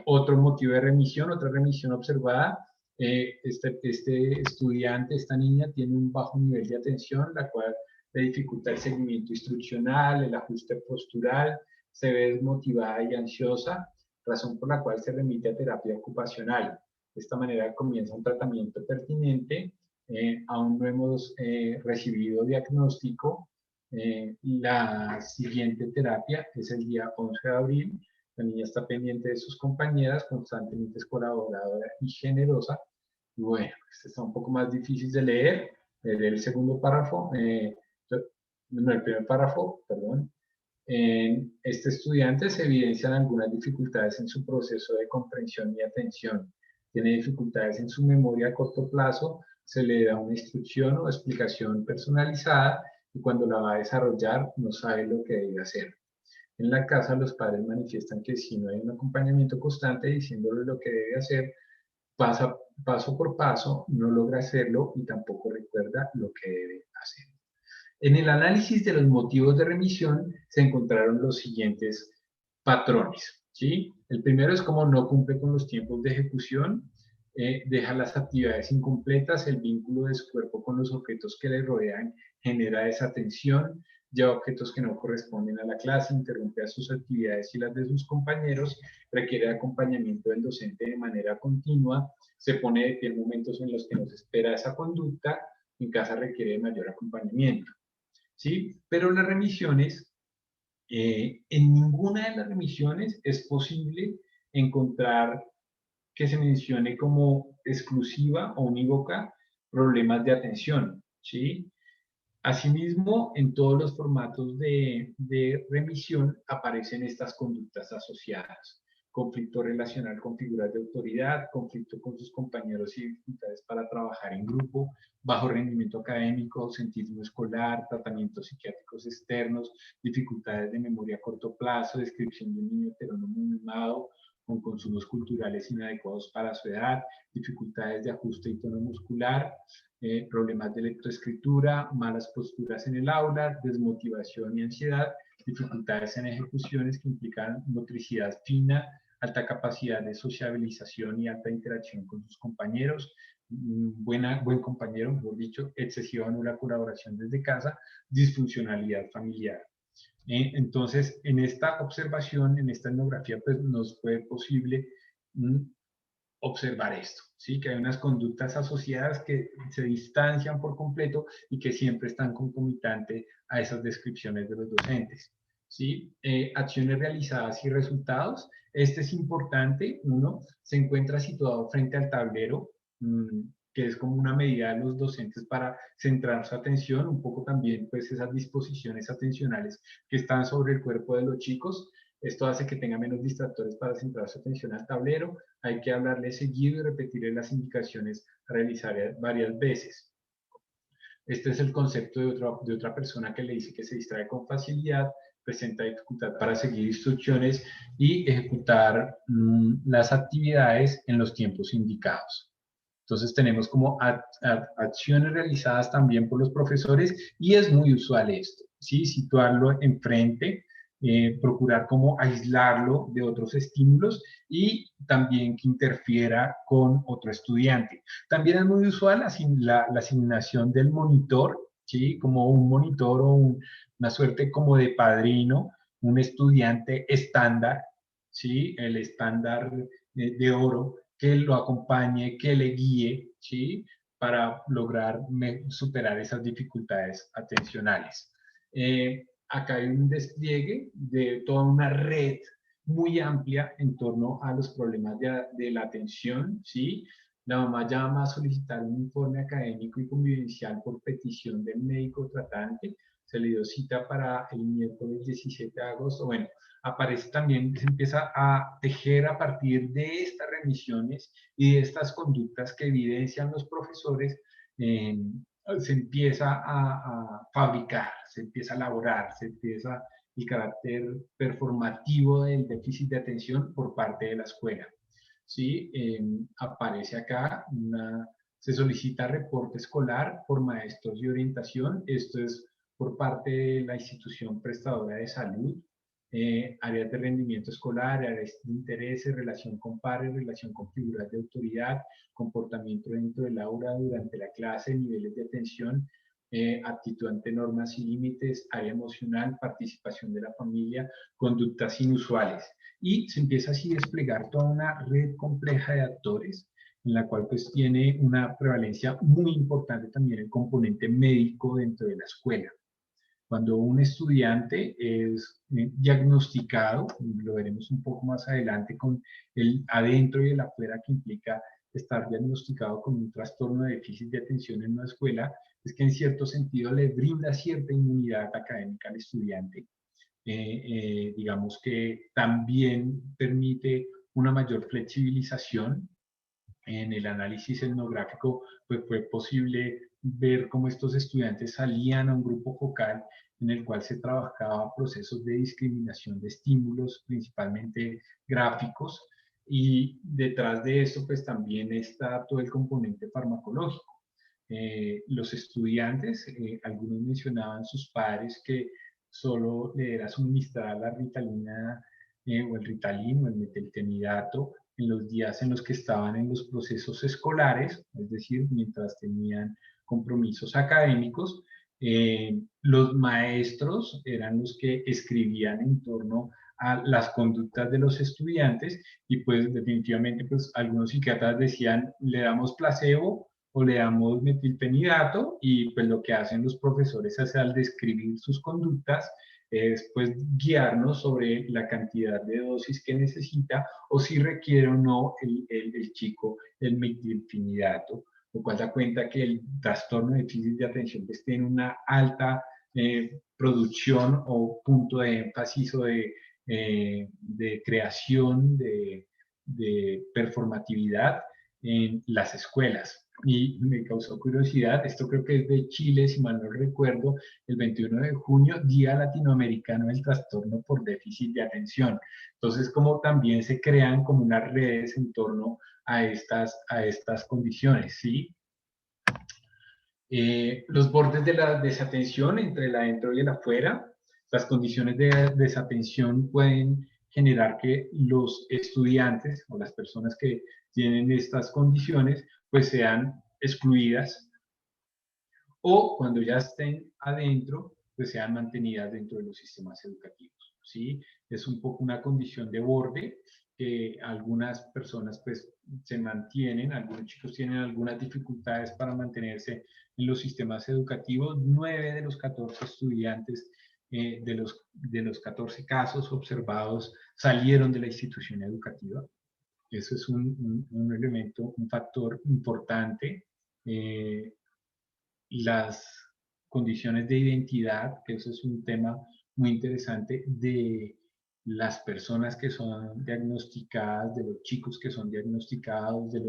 Otro motivo de remisión, otra remisión observada, este estudiante, esta niña, tiene un bajo nivel de atención, la cual le dificulta el seguimiento instruccional, el ajuste postural, se ve desmotivada y ansiosa, razón por la cual se remite a terapia ocupacional. De esta manera comienza un tratamiento pertinente. Aún no hemos recibido diagnóstico. La siguiente terapia es el día 11 de abril. La niña está pendiente de sus compañeras, constantemente es colaboradora y generosa. Y bueno, este está un poco más difícil de leer. El segundo párrafo, no, el primer párrafo, perdón. En este estudiante se evidencian algunas dificultades en su proceso de comprensión y atención. Tiene dificultades en su memoria a corto plazo, se le da una instrucción o explicación personalizada y cuando la va a desarrollar no sabe lo que debe hacer. En la casa los padres manifiestan que si no hay un acompañamiento constante diciéndole lo que debe hacer, paso por paso, no logra hacerlo y tampoco recuerda lo que debe hacer. En el análisis de los motivos de remisión se encontraron los siguientes patrones, ¿sí? El primero es como no cumple con los tiempos de ejecución, deja las actividades incompletas, el vínculo de su cuerpo con los objetos que le rodean genera desatención, lleva objetos que no corresponden a la clase, interrumpe a sus actividades y las de sus compañeros, requiere acompañamiento del docente de manera continua, se pone de pie en momentos en los que no se espera esa conducta, en casa requiere mayor acompañamiento. ¿Sí? Pero las remisiones, en ninguna de las remisiones es posible encontrar que se mencione como exclusiva o unívoca problemas de atención, ¿sí? Asimismo, en todos los formatos de remisión aparecen estas conductas asociadas. Conflicto relacional con figuras de autoridad, conflicto con sus compañeros y dificultades para trabajar en grupo, bajo rendimiento académico, ausentismo escolar, tratamientos psiquiátricos externos, dificultades de memoria a corto plazo, descripción de un niño heterónomo mimado, con consumos culturales inadecuados para su edad, dificultades de ajuste y tono muscular, problemas de lectoescritura, malas posturas en el aula, desmotivación y ansiedad, dificultades en ejecuciones que implican motricidad fina, alta capacidad de sociabilización y alta interacción con sus compañeros, buen compañero, mejor dicho, excesiva nula colaboración desde casa, disfuncionalidad familiar. Entonces, en esta observación, en esta etnografía, pues nos fue posible observar esto, ¿sí? Que hay unas conductas asociadas que se distancian por completo y que siempre están concomitantes a esas descripciones de los docentes, ¿sí? Acciones realizadas y resultados. Este es importante. Uno, se encuentra situado frente al tablero, que es como una medida de los docentes para centrar su atención, un poco también pues esas disposiciones atencionales que están sobre el cuerpo de los chicos. Esto hace que tenga menos distractores para centrar su atención al tablero. Hay que hablarle seguido y repetirle las indicaciones a realizar varias veces. Este es el concepto de otra persona que le dice que se distrae con facilidad, presenta dificultad para seguir instrucciones y ejecutar las actividades en los tiempos indicados. Entonces tenemos como acciones realizadas también por los profesores y es muy usual esto, ¿sí? Situarlo enfrente, procurar como aislarlo de otros estímulos y también que interfiera con otro estudiante. También es muy usual la asignación del monitor, ¿sí? Como un monitor o una suerte como de padrino, un estudiante estándar, ¿sí? El estándar de oro que lo acompañe, que le guíe, ¿sí? Para lograr superar esas dificultades atencionales. Acá hay un despliegue de toda una red muy amplia en torno a los problemas de la atención, ¿sí? La mamá llama a solicitar un informe académico y convivencial por petición del médico tratante. Se le dio cita para el miércoles 17 de agosto. Bueno, aparece también, se empieza a tejer a partir de estas remisiones y de estas conductas que evidencian los profesores, se empieza a fabricar, se empieza a elaborar, se empieza el carácter performativo del déficit de atención por parte de la escuela. ¿Sí? Aparece acá Se solicita reporte escolar por maestros y orientación. Esto es por parte de la institución prestadora de salud, áreas de rendimiento escolar, áreas de intereses, relación con pares, relación con figuras de autoridad, comportamiento dentro del aula durante la clase, niveles de atención, aptitud ante normas y límites, área emocional, participación de la familia, conductas inusuales. Y se empieza así a desplegar toda una red compleja de actores, en la cual pues tiene una prevalencia muy importante también el componente médico dentro de la escuela. Cuando un estudiante es diagnosticado, lo veremos un poco más adelante con el adentro y el afuera que implica estar diagnosticado con un trastorno de déficit de atención en una escuela, es que en cierto sentido le brinda cierta inmunidad académica al estudiante. Digamos que también permite una mayor flexibilización. En el análisis etnográfico, pues fue posible ver cómo estos estudiantes salían a un grupo focal en el cual se trabajaba procesos de discriminación de estímulos, principalmente gráficos, y detrás de esto pues también está todo el componente farmacológico. Los estudiantes, algunos mencionaban sus padres que solo le era suministrada la Ritalina o el Ritalin o el metilfenidato en los días en los que estaban en los procesos escolares, es decir, mientras tenían compromisos académicos. Los maestros eran los que escribían en torno a las conductas de los estudiantes y pues definitivamente pues algunos psiquiatras decían le damos placebo o le damos metilfenidato y pues lo que hacen los profesores es al describir sus conductas es pues guiarnos sobre la cantidad de dosis que necesita o si requiere o no el chico el metilfenidato, lo cual da cuenta que el trastorno de déficit de atención pues, tiene una alta producción o punto de énfasis o de creación de performatividad en las escuelas. Y me causó curiosidad, esto creo que es de Chile, si mal no recuerdo, el 21 de junio, Día Latinoamericano del Trastorno por Déficit de Atención. Entonces, como también se crean como unas redes en torno a estas condiciones, ¿sí? Los bordes de la desatención entre el adentro y el afuera. Las condiciones de desatención pueden generar que los estudiantes o las personas que tienen estas condiciones pues sean excluidas o cuando ya estén adentro pues sean mantenidas dentro de los sistemas educativos, ¿sí? Es un poco una condición de borde que algunas personas pues se mantienen, algunos chicos tienen algunas dificultades para mantenerse en los sistemas educativos. 9 de los 14 estudiantes de los 14 casos observados salieron de la institución educativa. Eso es un elemento, un factor importante. Las condiciones de identidad, que eso es un tema muy interesante de las personas que son diagnosticadas, de los chicos que son diagnosticados, de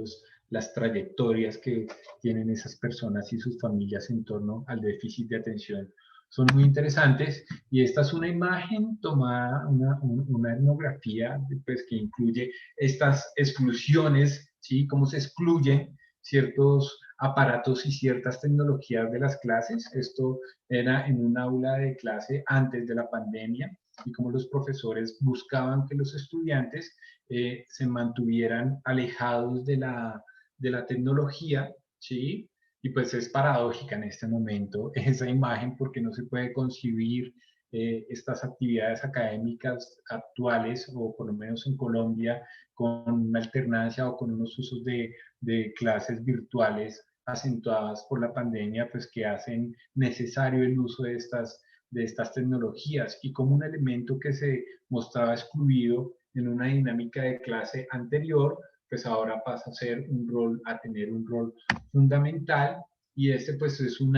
las trayectorias que tienen esas personas y sus familias en torno al déficit de atención. Son muy interesantes y esta es una imagen tomada, una etnografía pues, que incluye estas exclusiones, ¿sí? Cómo se excluyen ciertos aparatos y ciertas tecnologías de las clases. Esto era en un aula de clase antes de la pandemia y como los profesores buscaban que los estudiantes se mantuvieran alejados de la tecnología, ¿sí? Y pues es paradójica en este momento esa imagen porque no se puede concebir estas actividades académicas actuales, o por lo menos en Colombia, con una alternancia o con unos usos de clases virtuales acentuadas por la pandemia, pues que hacen necesario el uso de estas tecnologías y como un elemento que se mostraba excluido en una dinámica de clase anterior, pues ahora pasa a ser un rol, a tener un rol fundamental y este pues es un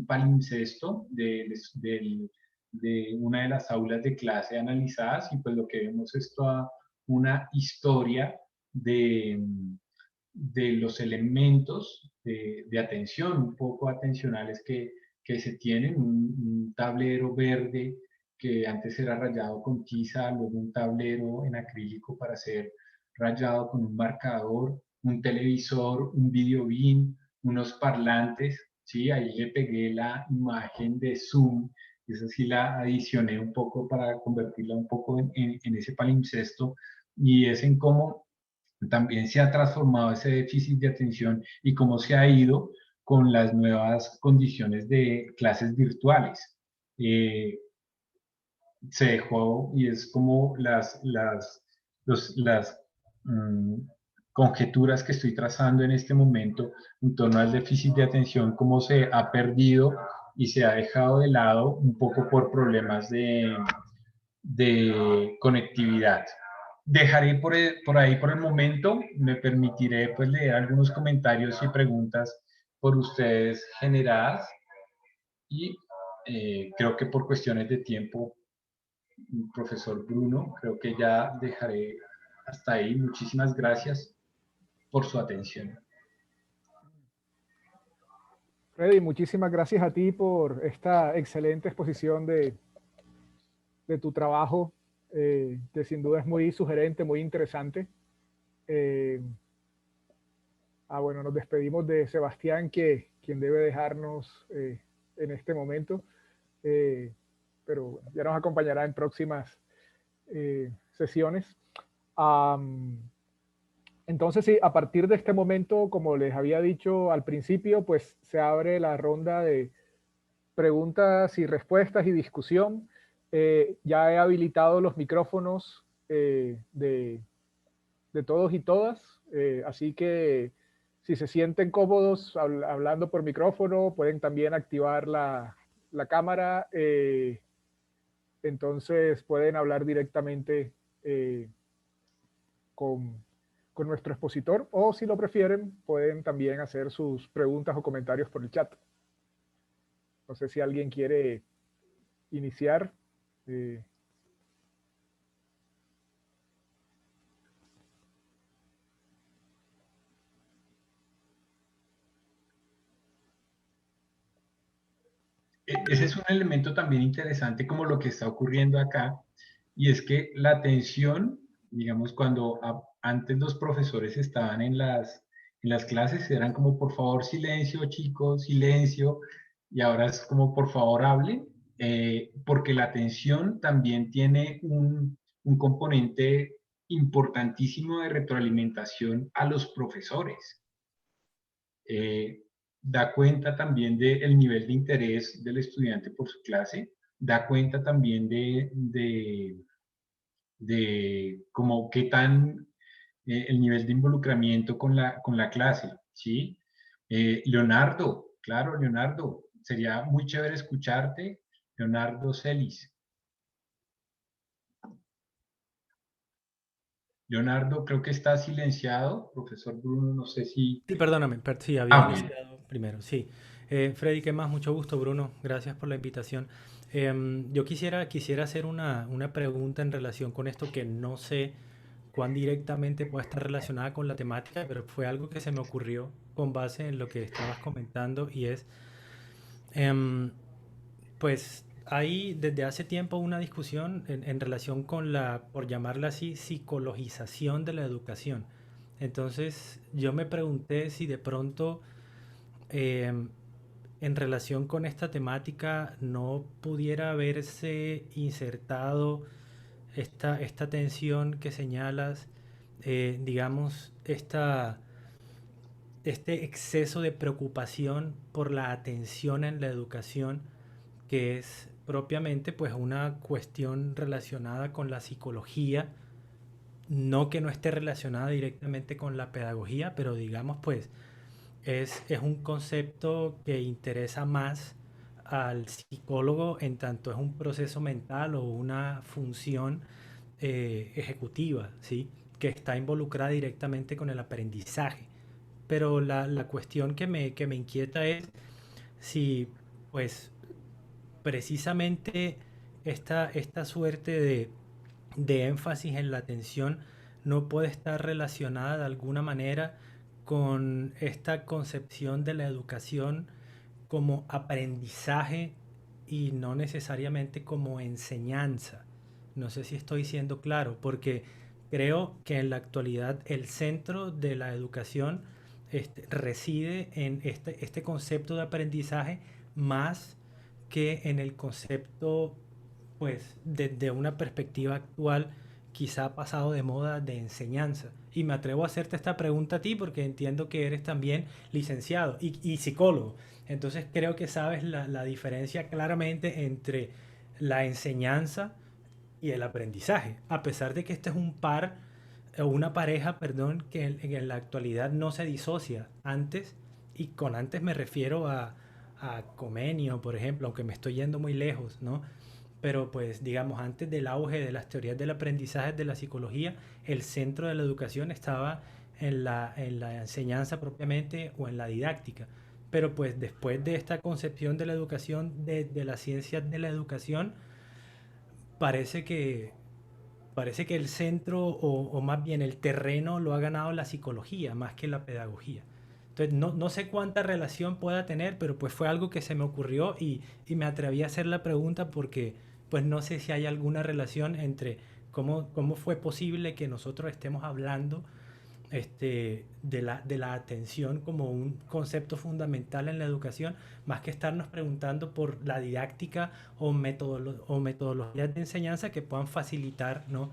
palimpsesto de una de las aulas de clase analizadas y pues lo que vemos es toda una historia de, de los elementos de atención, un poco atencionales que se tienen, un tablero verde que antes era rayado con tiza, luego un tablero en acrílico para ser rayado con un marcador, un televisor, un video beam, unos parlantes, ¿sí? Ahí le pegué la imagen de Zoom, esa sí la adicioné un poco para convertirla un poco en ese palimpsesto, y es en cómo también se ha transformado ese déficit de atención y cómo se ha ido con las nuevas condiciones de clases virtuales. Eh, Se dejó y es como las mm, conjeturas que estoy trazando en este momento en torno al déficit de atención, cómo se ha perdido y se ha dejado de lado un poco por problemas de conectividad. Dejaré por ahí por el momento, me permitiré pues leer algunos comentarios y preguntas por ustedes generadas y creo que por cuestiones de tiempo, profesor Bruno, creo que ya dejaré hasta ahí. Muchísimas gracias por su atención. Freddy, muchísimas gracias a ti por esta excelente exposición de tu trabajo, que sin duda es muy sugerente, muy interesante. Eh, bueno, nos despedimos de Sebastián, quien debe dejarnos en este momento, eh, pero bueno, ya nos acompañará en próximas sesiones. Um, entonces, sí, a partir de este momento, como les había dicho al principio, pues se abre la ronda de preguntas y respuestas y discusión. Ya he habilitado los micrófonos de todos y todas, así que si se sienten cómodos hablando por micrófono, pueden también activar la cámara, entonces pueden hablar directamente eh, con, con nuestro expositor, o si lo prefieren, pueden también hacer sus preguntas o comentarios por el chat. No sé si alguien quiere iniciar. Eh, Ese es un elemento también interesante como lo que está ocurriendo acá, y es que la atención, digamos, cuando antes los profesores estaban en las clases, eran como por favor silencio chicos, silencio, y ahora es como por favor hablen, porque la atención también tiene un componente importantísimo de retroalimentación a los profesores. Eh, Da cuenta también del nivel de interés del estudiante por su clase, da cuenta también de como qué tan el nivel de involucramiento con la clase, ¿sí? Leonardo, claro, Leonardo, sería muy chévere escucharte, Leonardo Celis. Leonardo, creo que está silenciado, profesor Bruno, no sé si... Sí, perdóname, sí, había Ah, bien. iniciado primero, sí. Freddy, ¿qué más? Mucho gusto, Bruno. Gracias por la invitación. Yo quisiera hacer una pregunta en relación con esto que no sé cuán directamente puede estar relacionada con la temática, pero fue algo que se me ocurrió con base en lo que estabas comentando y es, em, pues hay desde hace tiempo una discusión en relación con la, por llamarla así, psicologización de la educación. Entonces yo me pregunté si de pronto em, en relación con esta temática no pudiera haberse insertado esta tensión que señalas, digamos, este exceso de preocupación por la atención en la educación, que es propiamente pues una cuestión relacionada con la psicología, no que no esté relacionada directamente con la pedagogía, pero digamos pues es un concepto que interesa más al psicólogo en tanto es un proceso mental o una función ejecutiva, ¿sí? Que está involucrada directamente con el aprendizaje. Pero la cuestión que me inquieta es si, pues, precisamente esta suerte de énfasis en la atención no puede estar relacionada de alguna manera con esta concepción de la educación como aprendizaje y no necesariamente como enseñanza. No sé si estoy siendo claro, porque creo que en la actualidad el centro de la educación reside en este concepto de aprendizaje más que en el concepto, pues, desde una perspectiva actual, quizá ha pasado de moda de enseñanza. Y me atrevo a hacerte esta pregunta a ti porque entiendo que eres también licenciado y psicólogo. Entonces creo que sabes la diferencia claramente entre la enseñanza y el aprendizaje, a pesar de que este es un par o una pareja, perdón, que en la actualidad no se disocia antes, y con antes me refiero a Comenio, por ejemplo, aunque me estoy yendo muy lejos, ¿no? Pero pues digamos, antes del auge de las teorías del aprendizaje de la psicología, el centro de la educación estaba en la enseñanza propiamente o en la didáctica. Pero pues después de esta concepción de la educación, de la ciencia de la educación, parece que, parece que el centro o más bien el terreno lo ha ganado la psicología más que la pedagogía. Entonces, no sé cuánta relación pueda tener, pero pues fue algo que se me ocurrió y me atreví a hacer la pregunta porque pues no sé si hay alguna relación entre cómo fue posible que nosotros estemos hablando de la atención como un concepto fundamental en la educación, más que estarnos preguntando por la didáctica o metodologías de enseñanza que puedan facilitar, ¿no?,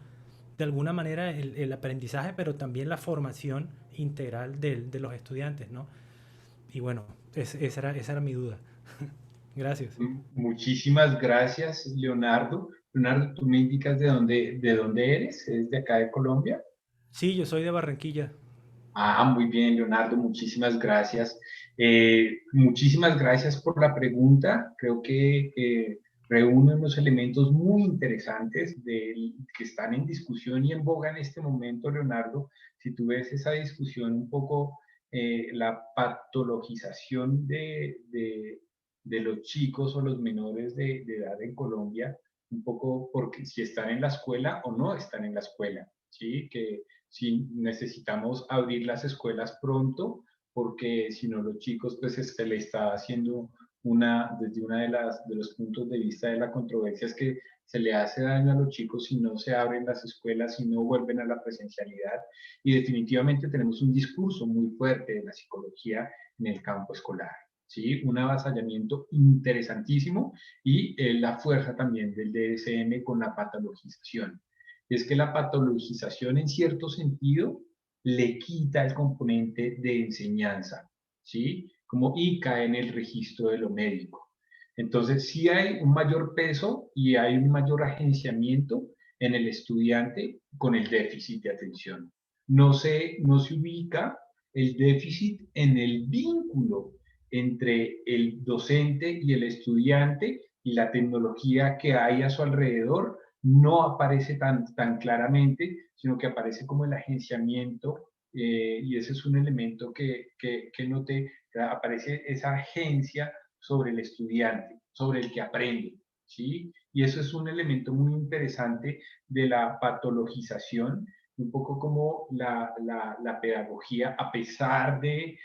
de alguna manera el aprendizaje, pero también la formación integral de los estudiantes, ¿no? Y bueno, esa era mi duda. Gracias. Muchísimas gracias, Leonardo. Leonardo, tú me indicas de dónde eres. ¿Es de acá de Colombia? Sí, yo soy de Barranquilla. Muy bien, Leonardo, muchísimas gracias. Muchísimas gracias por la pregunta. Creo que reúne unos elementos muy interesantes que están en discusión y en boga en este momento, Leonardo. Si tú ves esa discusión un poco, la patologización de los chicos o los menores de edad en Colombia, un poco porque si están en la escuela o no están en la escuela, ¿sí? Que si necesitamos abrir las escuelas pronto, porque si no los chicos, pues se le está haciendo desde una de los puntos de vista de la controversia es que se le hace daño a los chicos si no se abren las escuelas, si no vuelven a la presencialidad. Y definitivamente tenemos un discurso muy fuerte de la psicología en el campo escolar. ¿Sí? Un avasallamiento interesantísimo y la fuerza también del DSM con la patologización. Es que la patologización en cierto sentido le quita el componente de enseñanza, ¿sí? Y cae en el registro de lo médico. Entonces, sí hay un mayor peso y hay un mayor agenciamiento en el estudiante con el déficit de atención. No se ubica el déficit en el vínculo entre el docente y el estudiante y la tecnología que hay a su alrededor no aparece tan claramente, sino que aparece como el agenciamiento, y ese es un elemento que noté, aparece esa agencia sobre el estudiante, sobre el que aprende, ¿sí? Y eso es un elemento muy interesante de la patologización, un poco como la pedagogía, a pesar de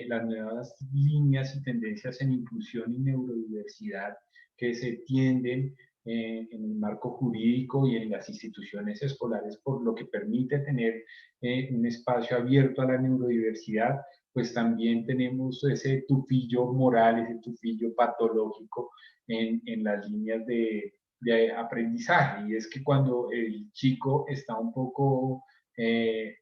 las nuevas líneas y tendencias en inclusión y neurodiversidad que se tienden en el marco jurídico y en las instituciones escolares, por lo que permite tener un espacio abierto a la neurodiversidad, pues también tenemos ese tufillo moral, ese tufillo patológico en las líneas de aprendizaje. Y es que cuando el chico está un poco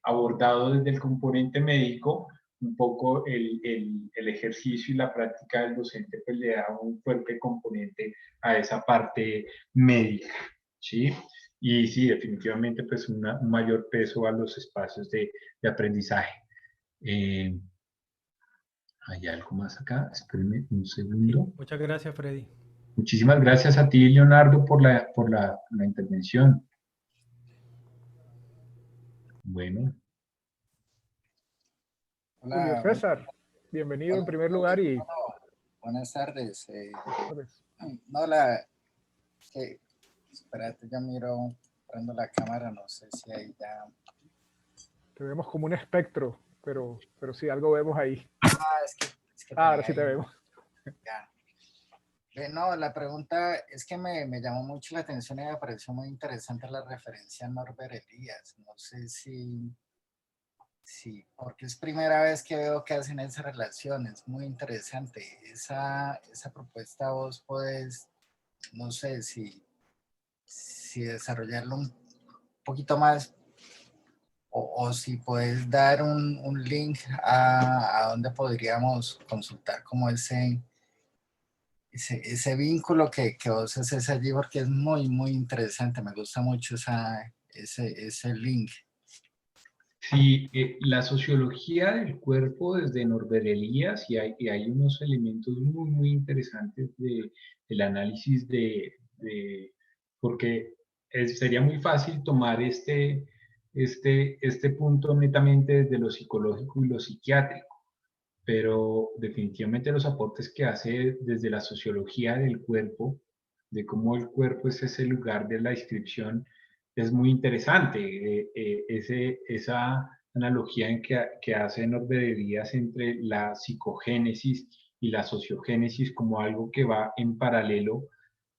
abordado desde el componente médico, un poco el ejercicio y la práctica del docente pues le da un fuerte componente a esa parte médica, ¿sí? Y sí, definitivamente pues un mayor peso a los espacios de aprendizaje. ¿Hay algo más acá? Espérenme un Sí, segundo. muchas gracias, Freddy. Muchísimas gracias a ti, Leonardo, por la intervención. Bueno, Julio Hola, César, bienvenido en hola, primer lugar y bueno, buenas tardes. pues, No, espérate, yo miro, prendo la cámara, no sé si ahí ya. te vemos como un espectro, pero sí, algo vemos ahí. Es que Ahora tenía sí te ahí, vemos. ya. No, la pregunta es que me llamó mucho la atención y me pareció muy interesante la referencia a Norbert Elias. No sé si, porque es primera vez que veo que hacen esa relación, es muy interesante. Esa propuesta vos podés, no sé si desarrollarlo un poquito más o si puedes dar un link a donde podríamos consultar como ese vínculo que vos haces allí, porque es muy, muy interesante. Me gusta mucho ese link. Sí, la sociología del cuerpo desde Norbert Elias y hay unos elementos muy, muy interesantes del análisis porque sería muy fácil tomar este punto netamente desde lo psicológico y lo psiquiátrico, pero definitivamente los aportes que hace desde la sociología del cuerpo, de cómo el cuerpo es ese lugar de la descripción, es muy interesante. Esa analogía que hace Norbert Díaz entre la psicogénesis y la sociogénesis como algo que va en paralelo,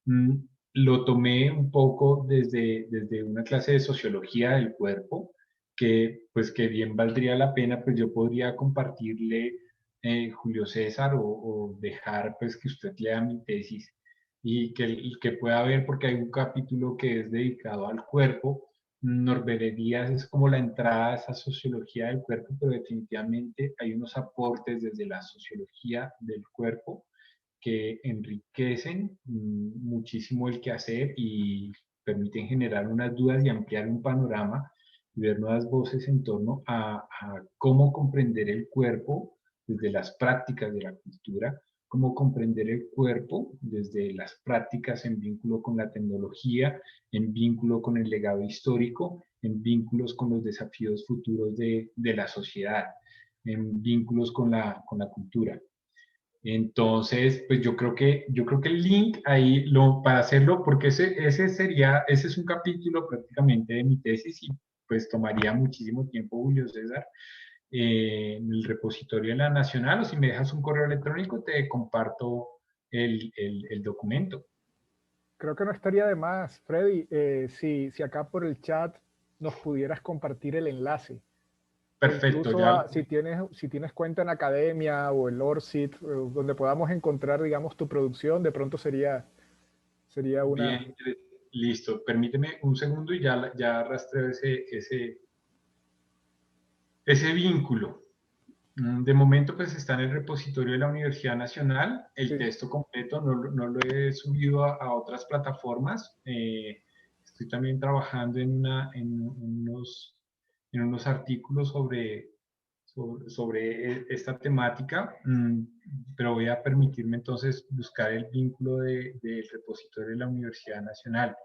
mm, lo tomé un poco desde una clase de sociología del cuerpo, que pues que bien valdría la pena, pues yo podría compartirle Julio César o dejar pues que usted lea mi tesis y que pueda ver porque hay un capítulo que es dedicado al cuerpo. Norbert Díaz es como la entrada a esa sociología del cuerpo, pero definitivamente hay unos aportes desde la sociología del cuerpo que enriquecen muchísimo el quehacer y permiten generar unas dudas y ampliar un panorama y ver nuevas voces en torno a cómo comprender el cuerpo desde las prácticas de la cultura, cómo comprender el cuerpo desde las prácticas en vínculo con la tecnología, en vínculo con el legado histórico, en vínculos con los desafíos futuros de la sociedad, en vínculos con con la cultura. Entonces, pues yo creo que el link ahí para hacerlo, porque ese es un capítulo prácticamente de mi tesis y pues tomaría muchísimo tiempo, Julio César, en el repositorio de la Nacional, o si me dejas un correo electrónico, te comparto el documento. Creo que no estaría de más, Freddy, si acá por el chat nos pudieras compartir el enlace. O Perfecto, incluso ya. si tienes cuenta en Academia o el ORCID, donde podamos encontrar, digamos, tu producción, de pronto sería una... Bien, listo. Permíteme un segundo y ya rastreo ese vínculo. De momento, pues está en el repositorio de la Universidad Nacional. El Sí, texto completo no lo he subido a otras plataformas. Estoy también trabajando en unos artículos sobre esta temática, pero voy a permitirme entonces buscar el vínculo del repositorio de la Universidad Nacional.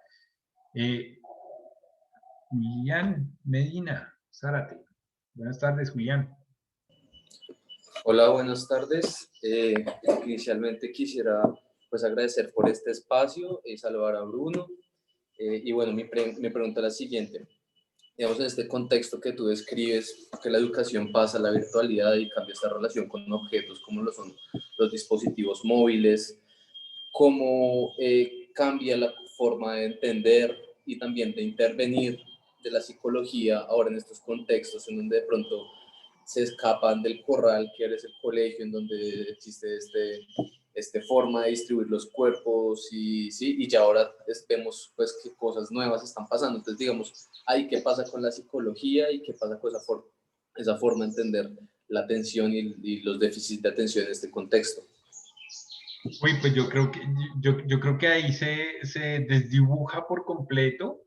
Eh, Julián Medina Zárate. Buenas tardes, Julián. Hola, buenas tardes. Inicialmente quisiera pues agradecer por este espacio y saludar a Bruno. Y bueno, mi pregunta es la siguiente. Digamos, en este contexto que tú describes, que la educación pasa a la virtualidad y cambia esta relación con objetos como lo son los dispositivos móviles, ¿cómo cambia la forma de entender y también de intervenir de la psicología ahora en estos contextos en donde de pronto se escapan del corral que eres el colegio, en donde existe este forma de distribuir los cuerpos y, sí, y ya ahora vemos pues que cosas nuevas están pasando? Entonces, digamos, ahí qué pasa con la psicología y qué pasa con esa forma de entender la atención y los déficits de atención en este contexto. Uy, pues yo creo que ahí se desdibuja por completo.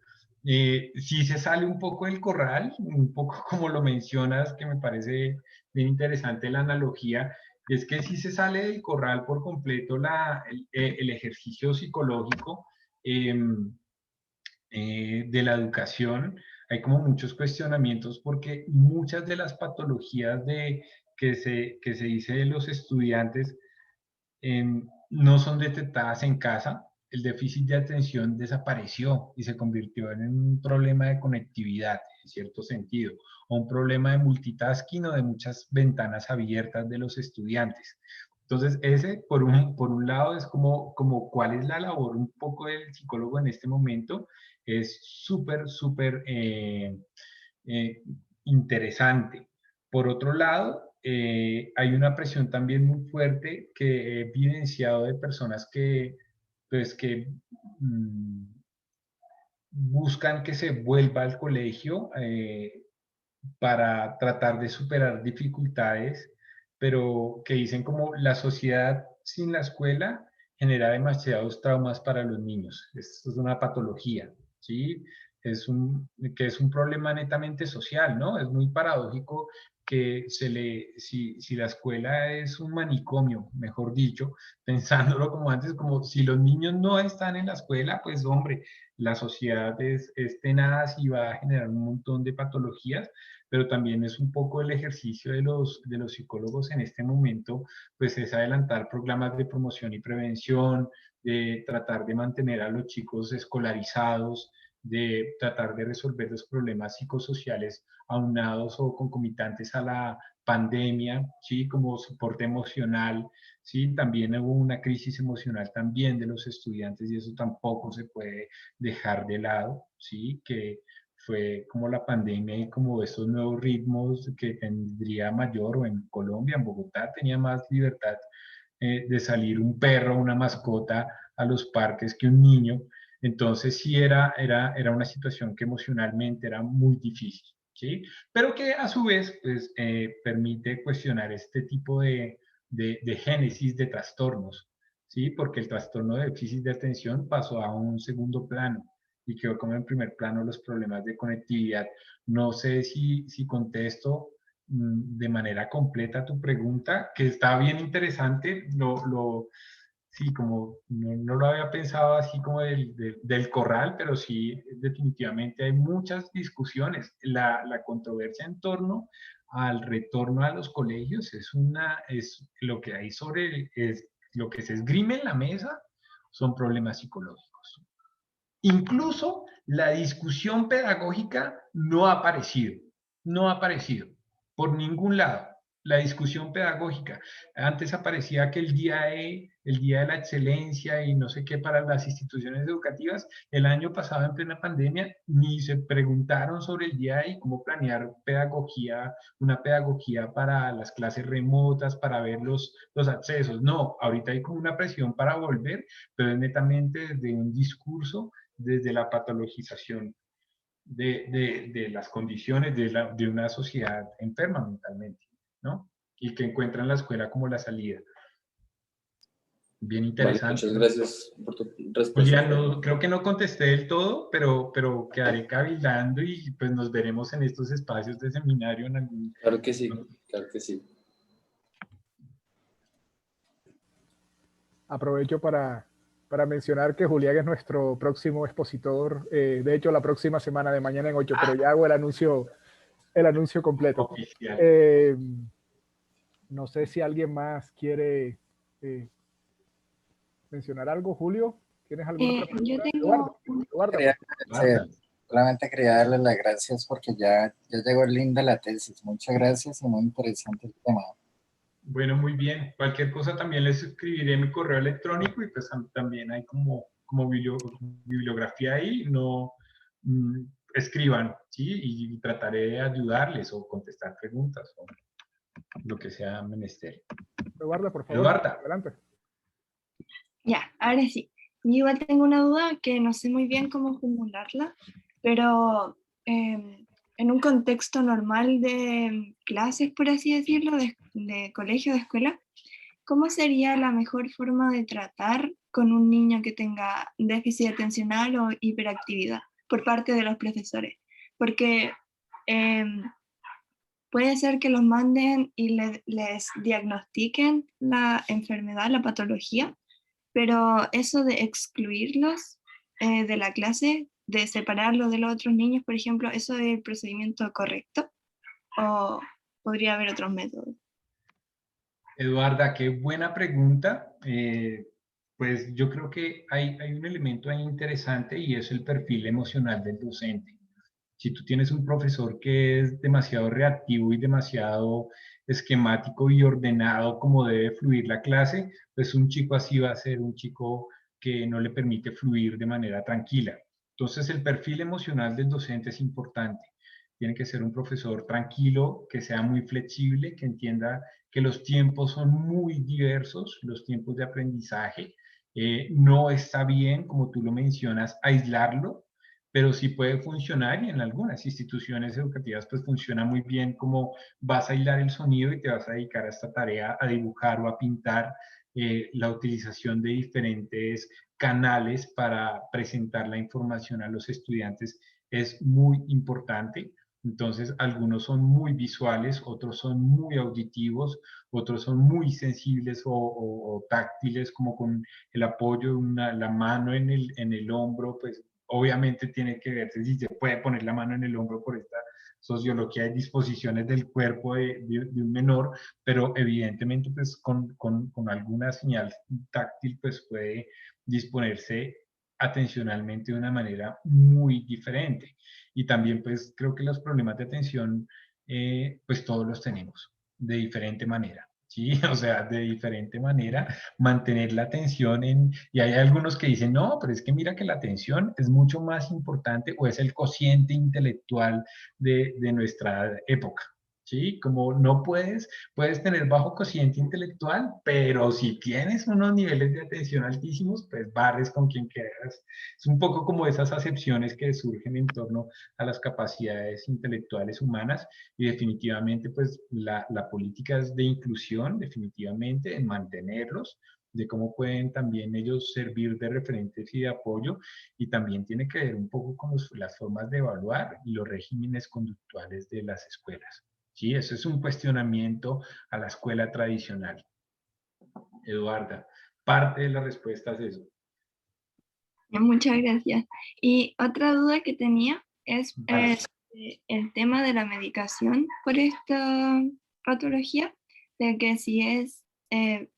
Sí se sale un poco del corral, un poco como lo mencionas, que me parece bien interesante la analogía, es que sí se sale del corral por completo el ejercicio psicológico eh, de la educación. Hay como muchos cuestionamientos porque muchas de las patologías que se dice de los estudiantes no son detectadas en casa. El déficit de atención desapareció y se convirtió en un problema de conectividad, en cierto sentido, o un problema de multitasking o de muchas ventanas abiertas de los estudiantes. Entonces, ese, por un lado, es como cuál es la labor un poco del psicólogo en este momento. Es súper, súper interesante. Por otro lado, hay una presión también muy fuerte que he evidenciado de personas que, pues, que buscan que se vuelva al colegio para tratar de superar dificultades, pero que dicen como la sociedad sin la escuela genera demasiados traumas para los niños. Esto es una patología, ¿sí? Que es un problema netamente social, ¿no? Es muy paradójico que si la escuela es un manicomio, mejor dicho, pensándolo como antes, como si los niños no están en la escuela, pues hombre, la sociedad es tenaz y va a generar un montón de patologías, pero también es un poco el ejercicio de los psicólogos en este momento, pues es adelantar programas de promoción y prevención, de tratar de mantener a los chicos escolarizados, de tratar de resolver los problemas psicosociales aunados o concomitantes a la pandemia, ¿sí? Como soporte emocional, ¿sí? También hubo una crisis emocional también de los estudiantes y eso tampoco se puede dejar de lado, ¿sí? Que fue como la pandemia y como estos nuevos ritmos que tendría mayor, o en Colombia, en Bogotá, tenía más libertad de salir un perro, una mascota a los parques que un niño. Entonces sí era una situación que emocionalmente era muy difícil, ¿sí? Pero que a su vez pues, permite cuestionar este tipo de génesis de trastornos, ¿sí? Porque el trastorno de déficit de atención pasó a un segundo plano y quedó como en primer plano los problemas de conectividad. No sé si contesto de manera completa tu pregunta, que está bien interesante, sí, como no lo había pensado así como del corral, pero sí, definitivamente hay muchas discusiones. La controversia en torno al retorno a los colegios es lo que hay lo que se esgrime en la mesa son problemas psicológicos. Incluso la discusión pedagógica no ha aparecido por ningún lado. La discusión pedagógica. Antes aparecía que el día de la excelencia y no sé qué para las instituciones educativas. El año pasado, en plena pandemia, ni se preguntaron sobre el día y cómo planear pedagogía, una pedagogía para las clases remotas, para ver los accesos. No, ahorita hay como una presión para volver, pero es netamente desde un discurso, desde la patologización de las condiciones de una sociedad enferma mentalmente, ¿no? Y que encuentran la escuela como la salida. Bien Vale, interesante, muchas ¿no? gracias por tu respuesta. Julián, creo que no contesté del todo, pero quedaré cavilando y pues nos veremos en estos espacios de seminario en algún... Claro que sí, claro que sí. Aprovecho para mencionar que Julián es nuestro próximo expositor, de hecho la próxima semana de mañana en 8, pero ya hago el anuncio completo. Oficial. No sé si alguien más quiere mencionar algo. Julio, ¿tienes alguna pregunta? Yo tengo... Eduardo. Solamente quería darles las gracias porque ya llegó el link de la tesis. Muchas gracias y muy interesante el tema. Bueno, muy bien. Cualquier cosa también les escribiré mi correo electrónico y pues también hay como bibliografía ahí. No escriban, ¿sí? Y trataré de ayudarles o contestar preguntas o lo que sea menester. Eduarda, por favor, Eduarda. adelante. Ya, ahora sí. Yo igual tengo una duda que no sé muy bien cómo formularla, pero en un contexto normal de clases, por así decirlo, de colegio, de escuela, ¿cómo sería la mejor forma de tratar con un niño que tenga déficit atencional o hiperactividad por parte de los profesores? Porque puede ser que los manden y les diagnostiquen la enfermedad, la patología, pero eso de excluirlos de la clase, de separarlos de los otros niños, por ejemplo, ¿eso es el procedimiento correcto? ¿O podría haber otros métodos? Eduarda, qué buena pregunta. Pues yo creo que hay un elemento ahí interesante y es el perfil emocional del docente. Si tú tienes un profesor que es demasiado reactivo y demasiado esquemático y ordenado como debe fluir la clase, pues un chico así va a ser un chico que no le permite fluir de manera tranquila. Entonces el perfil emocional del docente es importante. Tiene que ser un profesor tranquilo, que sea muy flexible, que entienda que los tiempos son muy diversos, los tiempos de aprendizaje. No está bien, como tú lo mencionas, aislarlo, pero sí puede funcionar y en algunas instituciones educativas pues funciona muy bien como vas a aislar el sonido y te vas a dedicar a esta tarea, a dibujar o a pintar, la utilización de diferentes canales para presentar la información a los estudiantes es muy importante. Entonces, algunos son muy visuales, otros son muy auditivos, otros son muy sensibles o táctiles, como con el apoyo de la mano en el hombro, pues obviamente tiene que verse si se puede poner la mano en el hombro por esta sociología de disposiciones del cuerpo de un menor, pero evidentemente pues con alguna señal táctil pues puede disponerse atencionalmente de una manera muy diferente. Y también pues creo que los problemas de atención pues todos los tenemos de diferente manera. Sí, o sea, de diferente manera, mantener la atención y hay algunos que dicen, no, pero es que mira que la atención es mucho más importante o es el cociente intelectual de nuestra época. ¿Sí? Como no puedes tener bajo cociente intelectual, pero si tienes unos niveles de atención altísimos, pues barres con quien quieras. Es un poco como esas acepciones que surgen en torno a las capacidades intelectuales humanas y definitivamente pues la política es de inclusión, definitivamente, en mantenerlos, de cómo pueden también ellos servir de referentes y de apoyo, y también tiene que ver un poco con las formas de evaluar y los regímenes conductuales de las escuelas. Sí, eso es un cuestionamiento a la escuela tradicional. Eduarda, parte de la respuesta es eso. Muchas gracias. Y otra duda que tenía es el tema de la medicación por esta patología, de que si es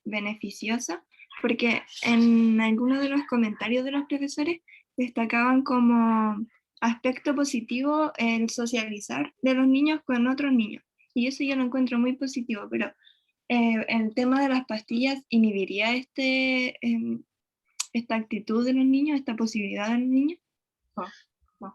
beneficiosa, porque en algunos de los comentarios de los profesores destacaban como aspecto positivo el socializar de los niños con otros niños. Y eso yo lo encuentro muy positivo, pero el tema de las pastillas inhibiría esta actitud de los niños, esta posibilidad de los niños.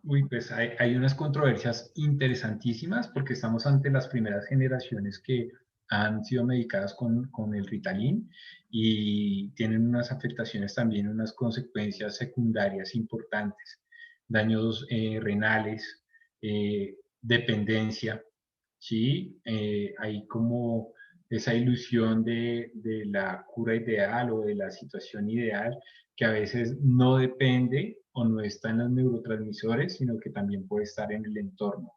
Uy, pues hay unas controversias interesantísimas porque estamos ante las primeras generaciones que han sido medicadas con el Ritalin y tienen unas afectaciones también, unas consecuencias secundarias importantes, daños renales, dependencia, ¿sí? Hay como esa ilusión de la cura ideal o de la situación ideal que a veces no depende o no está en los neurotransmisores, sino que también puede estar en el entorno,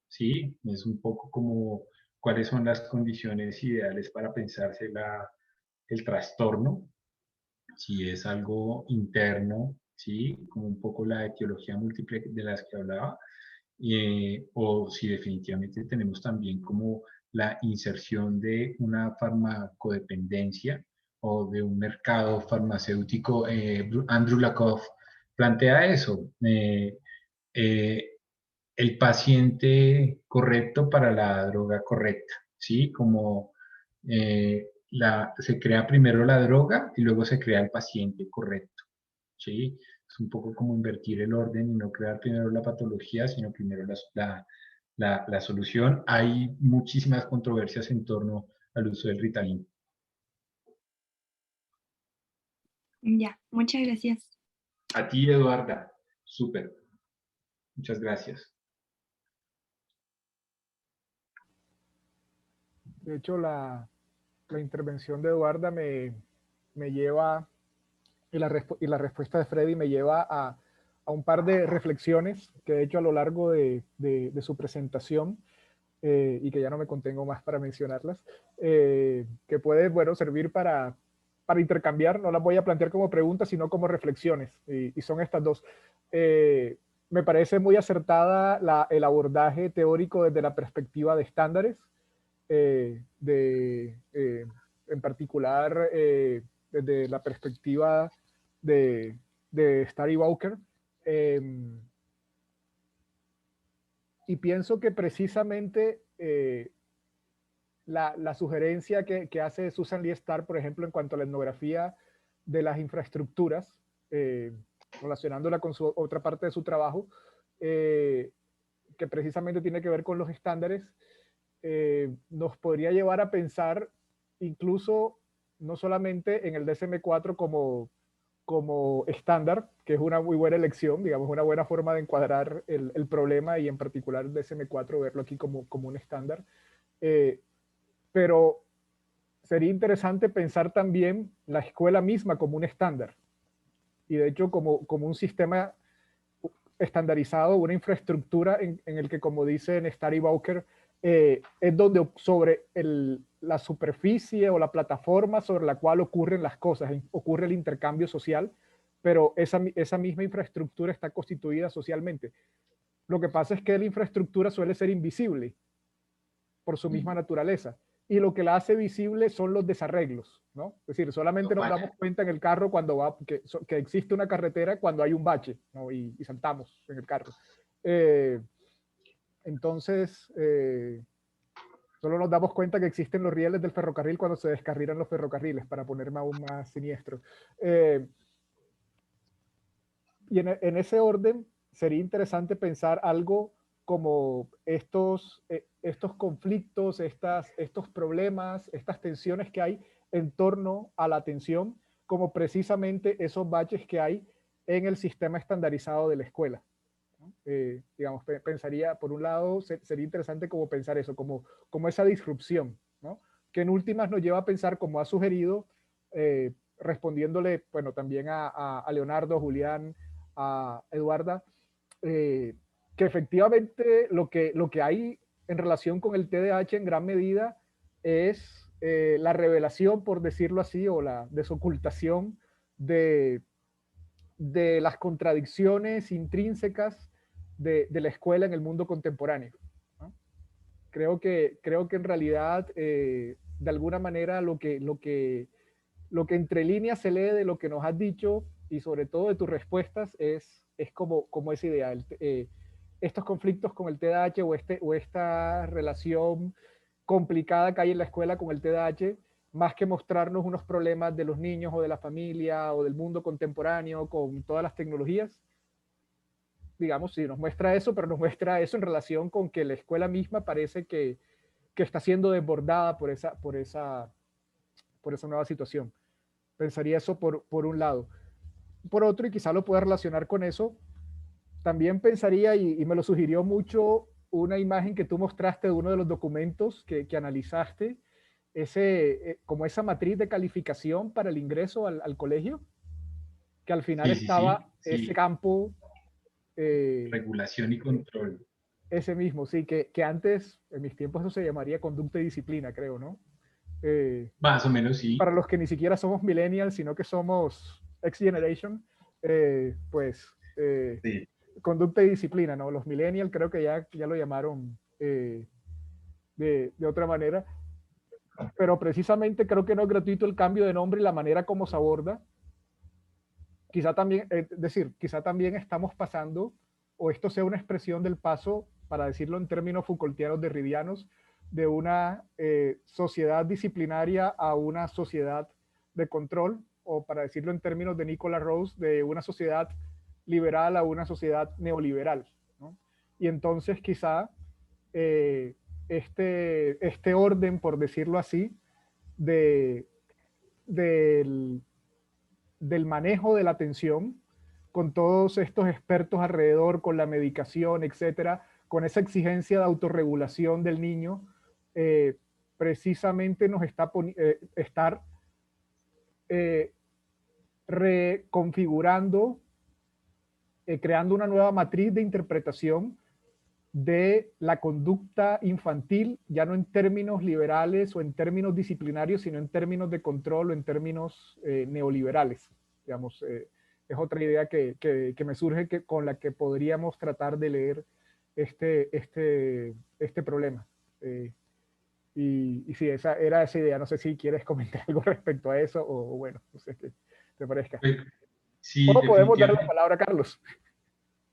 ¿sí? Es un poco como cuáles son las condiciones ideales para pensarse el trastorno, si es algo interno, ¿sí? Como un poco la etiología múltiple de las que hablaba, o si definitivamente tenemos también como la inserción de una farmacodependencia o de un mercado farmacéutico. Andrew Lakoff plantea eso, eh, el paciente correcto para la droga correcta, ¿sí? Como se crea primero la droga y luego se crea el paciente correcto, ¿sí? Es un poco como invertir el orden y no crear primero la patología, sino primero la solución. Hay muchísimas controversias en torno al uso del Ritalin. Ya, muchas gracias. A ti, Eduarda. Súper. Muchas gracias. De hecho, la intervención de Eduarda me lleva, y la respuesta de Freddy me lleva a un par de reflexiones que he hecho a lo largo de su presentación, y que ya no me contengo más para mencionarlas, que puede, bueno, servir para intercambiar. No las voy a plantear como preguntas, sino como reflexiones, y son estas dos. Me parece muy acertada el abordaje teórico desde la perspectiva de estándares, en particular desde la perspectiva de Study Walker. Y pienso que precisamente la sugerencia que hace Susan Lee Starr, por ejemplo, en cuanto a la etnografía de las infraestructuras, relacionándola con otra parte de su trabajo, que precisamente tiene que ver con los estándares, nos podría llevar a pensar incluso no solamente en el DSM-4 como estándar, que es una muy buena elección, digamos, una buena forma de encuadrar el problema, y en particular el DSM-4, verlo aquí como un estándar. Pero sería interesante pensar también la escuela misma como un estándar, y de hecho como un sistema estandarizado, una infraestructura en el que, como dice Starry Bowker, es donde sobre la superficie o la plataforma sobre la cual ocurren las cosas, ocurre el intercambio social, pero esa misma infraestructura está constituida socialmente. Lo que pasa es que la infraestructura suele ser invisible por su misma naturaleza, y lo que la hace visible son los desarreglos, ¿no? Es decir, solamente nos damos cuenta en el carro cuando que existe una carretera cuando hay un bache, ¿no? Y saltamos en el carro. Entonces, solo nos damos cuenta que existen los rieles del ferrocarril cuando se descarrilan los ferrocarriles, para ponerme aún más siniestro. Y en ese orden sería interesante pensar algo como estos conflictos, estos problemas, estas tensiones que hay en torno a la atención, como precisamente esos baches que hay en el sistema estandarizado de la escuela. Digamos, pensaría, por un lado, sería interesante como pensar eso, como esa disrupción, ¿no? Que en últimas nos lleva a pensar, como ha sugerido, respondiéndole, bueno, también a Leonardo, a Julián, a Eduarda, que efectivamente lo que hay en relación con el TDAH en gran medida es la revelación, por decirlo así, o la desocultación de las contradicciones intrínsecas de la escuela en el mundo contemporáneo, ¿no? Creo que en realidad, de alguna manera, lo que entre líneas se lee de lo que nos has dicho, y sobre todo de tus respuestas, es como esa idea. Estos conflictos con el TDAH, o esta relación complicada que hay en la escuela con el TDAH, más que mostrarnos unos problemas de los niños o de la familia o del mundo contemporáneo con todas las tecnologías, digamos, sí, nos muestra eso, pero nos muestra eso en relación con que la escuela misma parece que está siendo desbordada por esa nueva situación. Pensaría eso por un lado. Por otro, y quizá lo pueda relacionar con eso, también pensaría, y me lo sugirió mucho una imagen que tú mostraste de uno de los documentos que analizaste, como esa matriz de calificación para el ingreso al colegio, que al final estaba ese campo. Regulación y control. Ese mismo, sí, que antes, en mis tiempos, eso se llamaría conducta y disciplina, creo, ¿no? Más o menos, sí. Para los que ni siquiera somos millennials, sino que somos X Generation, pues sí. Conducta y disciplina, ¿no? Los millennials creo que ya lo llamaron de otra manera, pero precisamente creo que no es gratuito el cambio de nombre y la manera como se aborda. Quizá también, quizá también estamos pasando, o esto sea una expresión del paso, para decirlo en términos Foucaultianos derridianos, de una sociedad disciplinaria a una sociedad de control, o para decirlo en términos de Nicola Rose, de una sociedad liberal a una sociedad neoliberal, ¿no? Y entonces quizá este orden, por decirlo así, del manejo de la atención, con todos estos expertos alrededor, con la medicación, etcétera, con esa exigencia de autorregulación del niño, precisamente nos está reconfigurando, creando una nueva matriz de interpretación de la conducta infantil, ya no en términos liberales o en términos disciplinarios, sino en términos de control o en términos neoliberales. Digamos, es otra idea que me surge, con la que podríamos tratar de leer este problema. Y sí, esa era esa idea. No sé si quieres comentar algo respecto a eso, o bueno, no sé qué te parezca. Sí, o podemos darle la palabra a Carlos.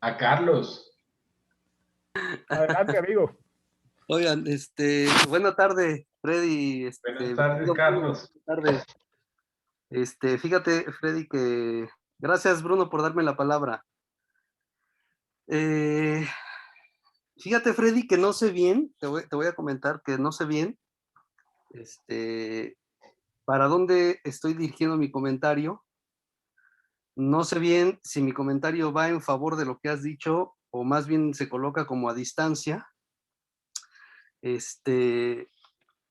A Carlos. Adelante, amigo. Oigan, buena tarde Freddy, Buenas tardes, Carlos. buenas tardes. Fíjate, Freddy, que gracias, Bruno, por darme la palabra. Fíjate, Freddy, que no sé bien, te voy a comentar que no sé bien para dónde estoy dirigiendo mi comentario. No sé bien si mi comentario va en favor de lo que has dicho o más bien se coloca como a distancia.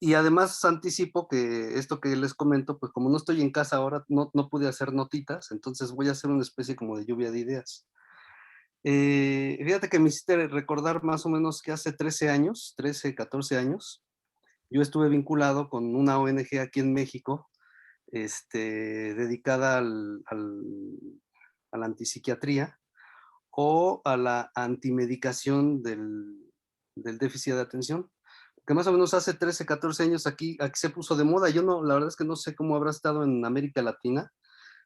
Y además anticipo que esto que les comento, pues como no estoy en casa ahora, no pude hacer notitas, entonces voy a hacer una especie como de lluvia de ideas. Fíjate que me hiciste recordar más o menos que hace 13 años, 13, 14 años, yo estuve vinculado con una ONG aquí en México, dedicada a la antipsiquiatría o a la antimedicación del déficit de atención, que más o menos hace 13, 14 años aquí se puso de moda. Yo no, la verdad es que no sé cómo habrá estado en América Latina,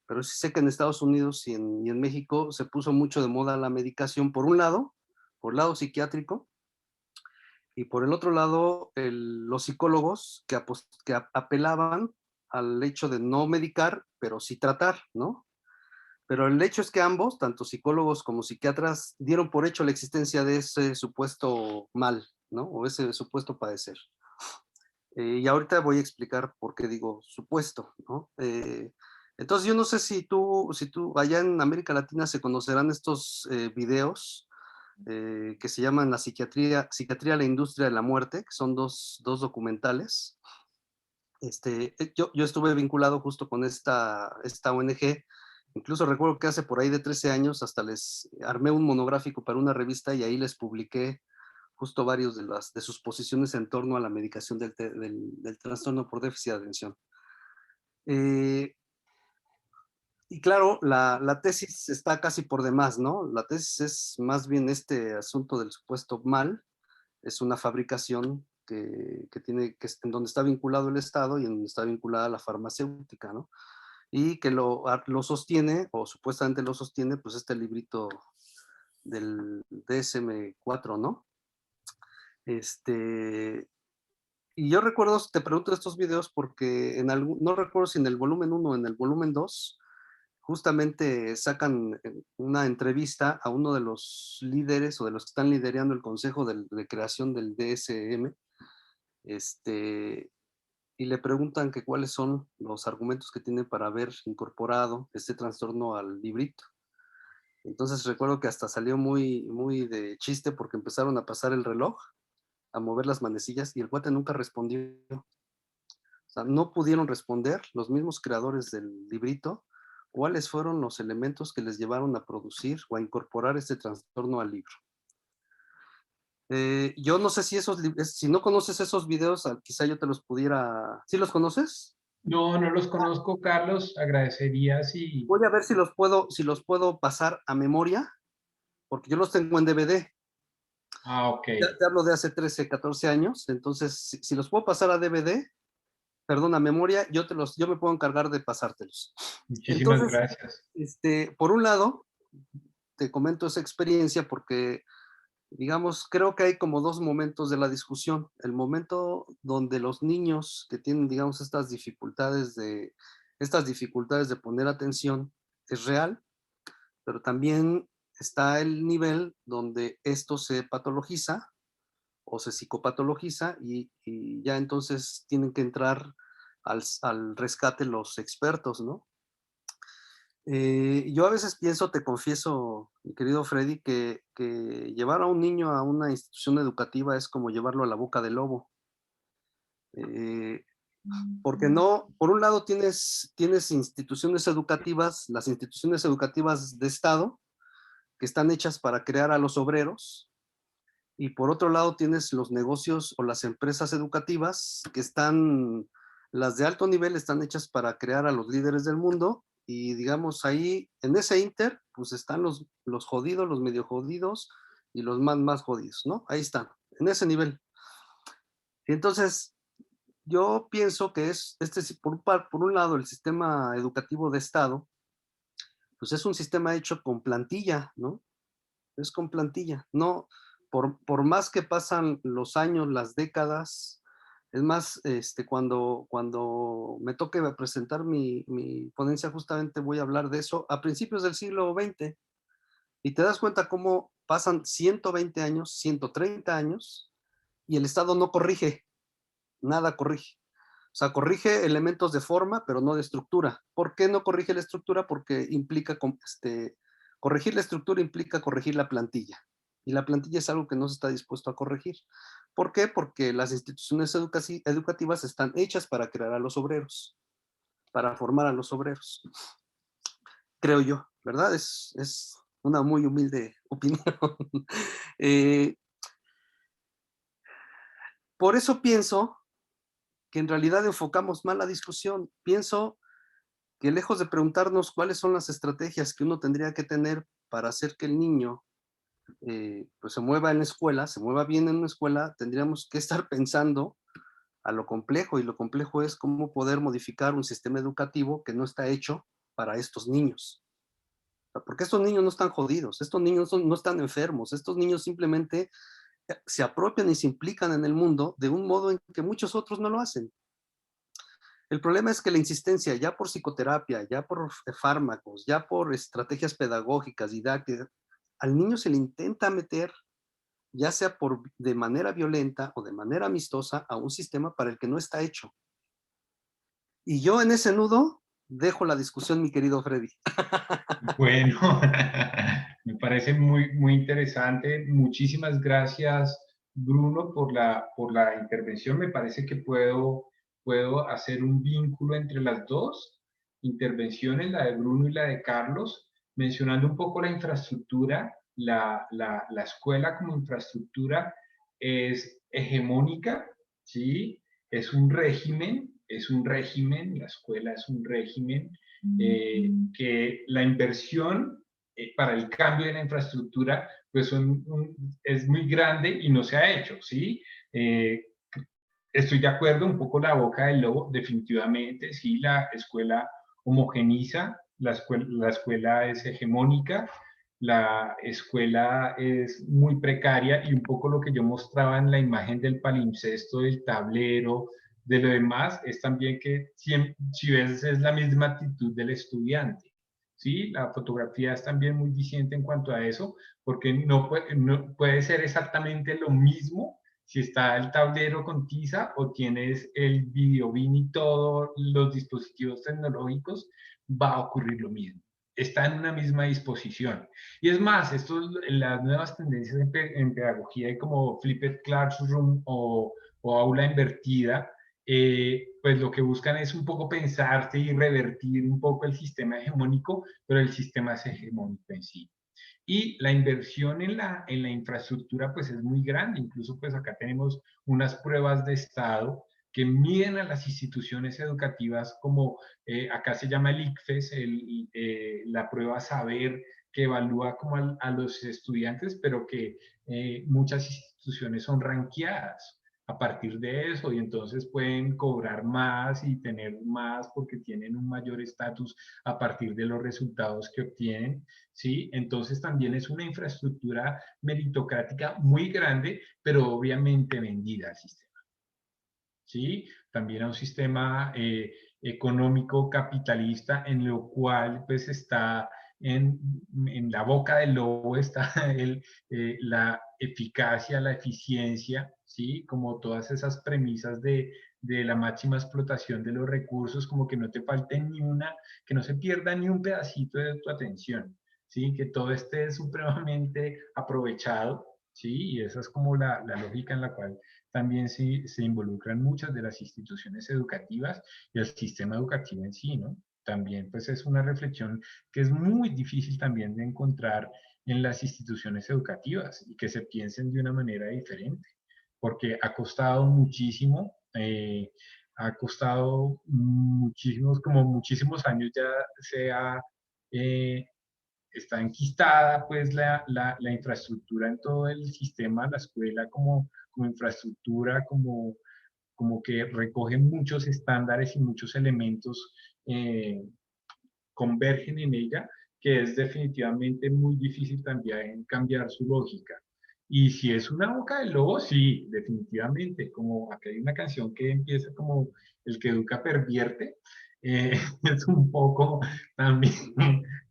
pero sí sé que en Estados Unidos y en México se puso mucho de moda la medicación, por un lado, por el lado psiquiátrico, y por el otro lado, los psicólogos que apelaban al hecho de no medicar, pero sí tratar, ¿no? Pero el hecho es que ambos, tanto psicólogos como psiquiatras, dieron por hecho la existencia de ese supuesto mal, ¿no? O ese supuesto padecer. Y ahorita voy a explicar por qué digo supuesto, ¿no? Entonces yo no sé si tú allá en América Latina se conocerán estos videos que se llaman La psiquiatría, la industria de la muerte, que son dos documentales. Yo estuve vinculado justo con esta ONG. Incluso recuerdo que hace por ahí de 13 años hasta les armé un monográfico para una revista y ahí les publiqué justo varios de sus posiciones en torno a la medicación del trastorno por déficit de atención. Y claro, la tesis está casi por demás, ¿no? La tesis es más bien este asunto del supuesto mal, es una fabricación en donde está vinculado el Estado y en donde está vinculada la farmacéutica, ¿no? Y que lo sostiene, o supuestamente lo sostiene, pues este librito del DSM-4, ¿no? Y yo recuerdo, te pregunto estos videos porque no recuerdo si en el volumen 1 o en el volumen 2, justamente sacan una entrevista a uno de los líderes o de los que están liderando el consejo de creación del DSM, y le preguntan que cuáles son los argumentos que tiene para haber incorporado este trastorno al librito. Entonces recuerdo que hasta salió muy, muy de chiste porque empezaron a pasar el reloj, a mover las manecillas y el cuate nunca respondió. O sea, no pudieron responder los mismos creadores del librito cuáles fueron los elementos que les llevaron a producir o a incorporar este trastorno al libro. Yo no sé si no conoces esos videos, quizá yo te los pudiera... ¿Sí los conoces? No, no los conozco, Carlos. Agradecería si... Voy a ver si los puedo pasar a memoria, porque yo los tengo en DVD. Ah, ok. Te hablo de hace 13, 14 años, entonces si los puedo pasar a DVD, perdón, a memoria, yo me puedo encargar de pasártelos. Muchísimas Entonces, gracias. por un lado, te comento esa experiencia porque, digamos, creo que hay como dos momentos de la discusión. El momento donde los niños que tienen, digamos, estas dificultades de poner atención es real, pero también está el nivel donde esto se patologiza o se psicopatologiza y ya entonces tienen que entrar al rescate los expertos, ¿no? Yo a veces pienso, te confieso, mi querido Freddy, que llevar a un niño a una institución educativa es como llevarlo a la boca del lobo. Porque no, por un lado tienes instituciones educativas, las instituciones educativas de Estado, que están hechas para crear a los obreros, y por otro lado tienes los negocios o las empresas educativas que las de alto nivel están hechas para crear a los líderes del mundo y digamos ahí, en ese inter, pues están los jodidos, los medio jodidos y los más jodidos, ¿no? Ahí están, en ese nivel. Y entonces, yo pienso que por un lado, el sistema educativo de Estado, pues es un sistema hecho con plantilla, ¿no? Es con plantilla, no, por más que pasan los años, las décadas, Es más, cuando me toque presentar mi ponencia, justamente voy a hablar de eso a principios del siglo XX. Y te das cuenta cómo pasan 120 años, 130 años, y el Estado no corrige, nada corrige. O sea, corrige elementos de forma, pero no de estructura. ¿Por qué no corrige la estructura? Porque implica, corregir la estructura implica corregir la plantilla. Y la plantilla es algo que no se está dispuesto a corregir. ¿Por qué? Porque las instituciones educativas están hechas para crear a los obreros, para formar a los obreros. Creo yo, ¿verdad? Es una muy humilde opinión. Por eso pienso que en realidad enfocamos mal la discusión. Pienso que lejos de preguntarnos cuáles son las estrategias que uno tendría que tener para hacer que el niño pues se mueva en la escuela, se mueva bien en una escuela, tendríamos que estar pensando a lo complejo, y lo complejo es cómo poder modificar un sistema educativo que no está hecho para estos niños. Porque estos niños no están jodidos, estos niños no están enfermos, estos niños simplemente se apropian y se implican en el mundo de un modo en que muchos otros no lo hacen. El problema es que la insistencia, ya por psicoterapia, ya por fármacos, ya por estrategias pedagógicas, didácticas, al niño se le intenta meter, ya sea de manera violenta o de manera amistosa, a un sistema para el que no está hecho. Y yo en ese nudo dejo la discusión, mi querido Freddy. Bueno, me parece muy interesante. Muchísimas gracias, Bruno, por la intervención. Me parece que puedo hacer un vínculo entre las dos intervenciones, la de Bruno y la de Carlos, mencionando un poco la infraestructura. La escuela como infraestructura es hegemónica, ¿sí? Es un régimen, la escuela es un régimen, que la inversión para el cambio de la infraestructura pues es muy grande y no se ha hecho, ¿sí? Estoy de acuerdo, un poco la boca del lobo, definitivamente, sí, la escuela homogeniza, la escuela es hegemónica, la escuela es muy precaria, y un poco lo que yo mostraba en la imagen del palimpsesto, del tablero, de lo demás, es también que si ves es la misma actitud del estudiante. ¿Sí? La fotografía es también muy diciente en cuanto a eso, porque no puede ser exactamente lo mismo si está el tablero con tiza o tienes el videobin y todos los dispositivos tecnológicos, va a ocurrir lo mismo. Está en una misma disposición. Y es más, las nuevas tendencias en pedagogía, como Flipped Classroom o aula invertida, pues lo que buscan es un poco pensarse y revertir un poco el sistema hegemónico, pero el sistema es hegemónico en sí. Y la inversión en la infraestructura pues es muy grande. Incluso pues acá tenemos unas pruebas de estado que miden a las instituciones educativas, como acá se llama el ICFES, la prueba Saber, que evalúa como a los estudiantes, pero que muchas instituciones son ranqueadas a partir de eso, y entonces pueden cobrar más y tener más porque tienen un mayor estatus a partir de los resultados que obtienen, ¿sí? Entonces también es una infraestructura meritocrática muy grande, pero obviamente vendida al sistema, ¿sí? También a un sistema económico capitalista, en lo cual pues está en la boca del lobo, está la eficacia, la eficiencia, ¿sí? Como todas esas premisas de la máxima explotación de los recursos, como que no te falte ni una, que no se pierda ni un pedacito de tu atención, ¿sí? Que todo esté supremamente aprovechado, ¿sí? Y esa es como la lógica en la cual también se involucran muchas de las instituciones educativas y el sistema educativo en sí, ¿no? También pues es una reflexión que es muy difícil también de encontrar en las instituciones educativas, y que se piensen de una manera diferente, porque ha costado muchísimo, ha costado como muchísimos años ya está enquistada pues la infraestructura en todo el sistema, la escuela como infraestructura, como que recoge muchos estándares y muchos elementos, convergen en ella, que es definitivamente muy difícil también cambiar su lógica. Y si es una boca de lobo, sí, definitivamente. Como acá hay una canción que empieza como el que educa pervierte, es un poco también,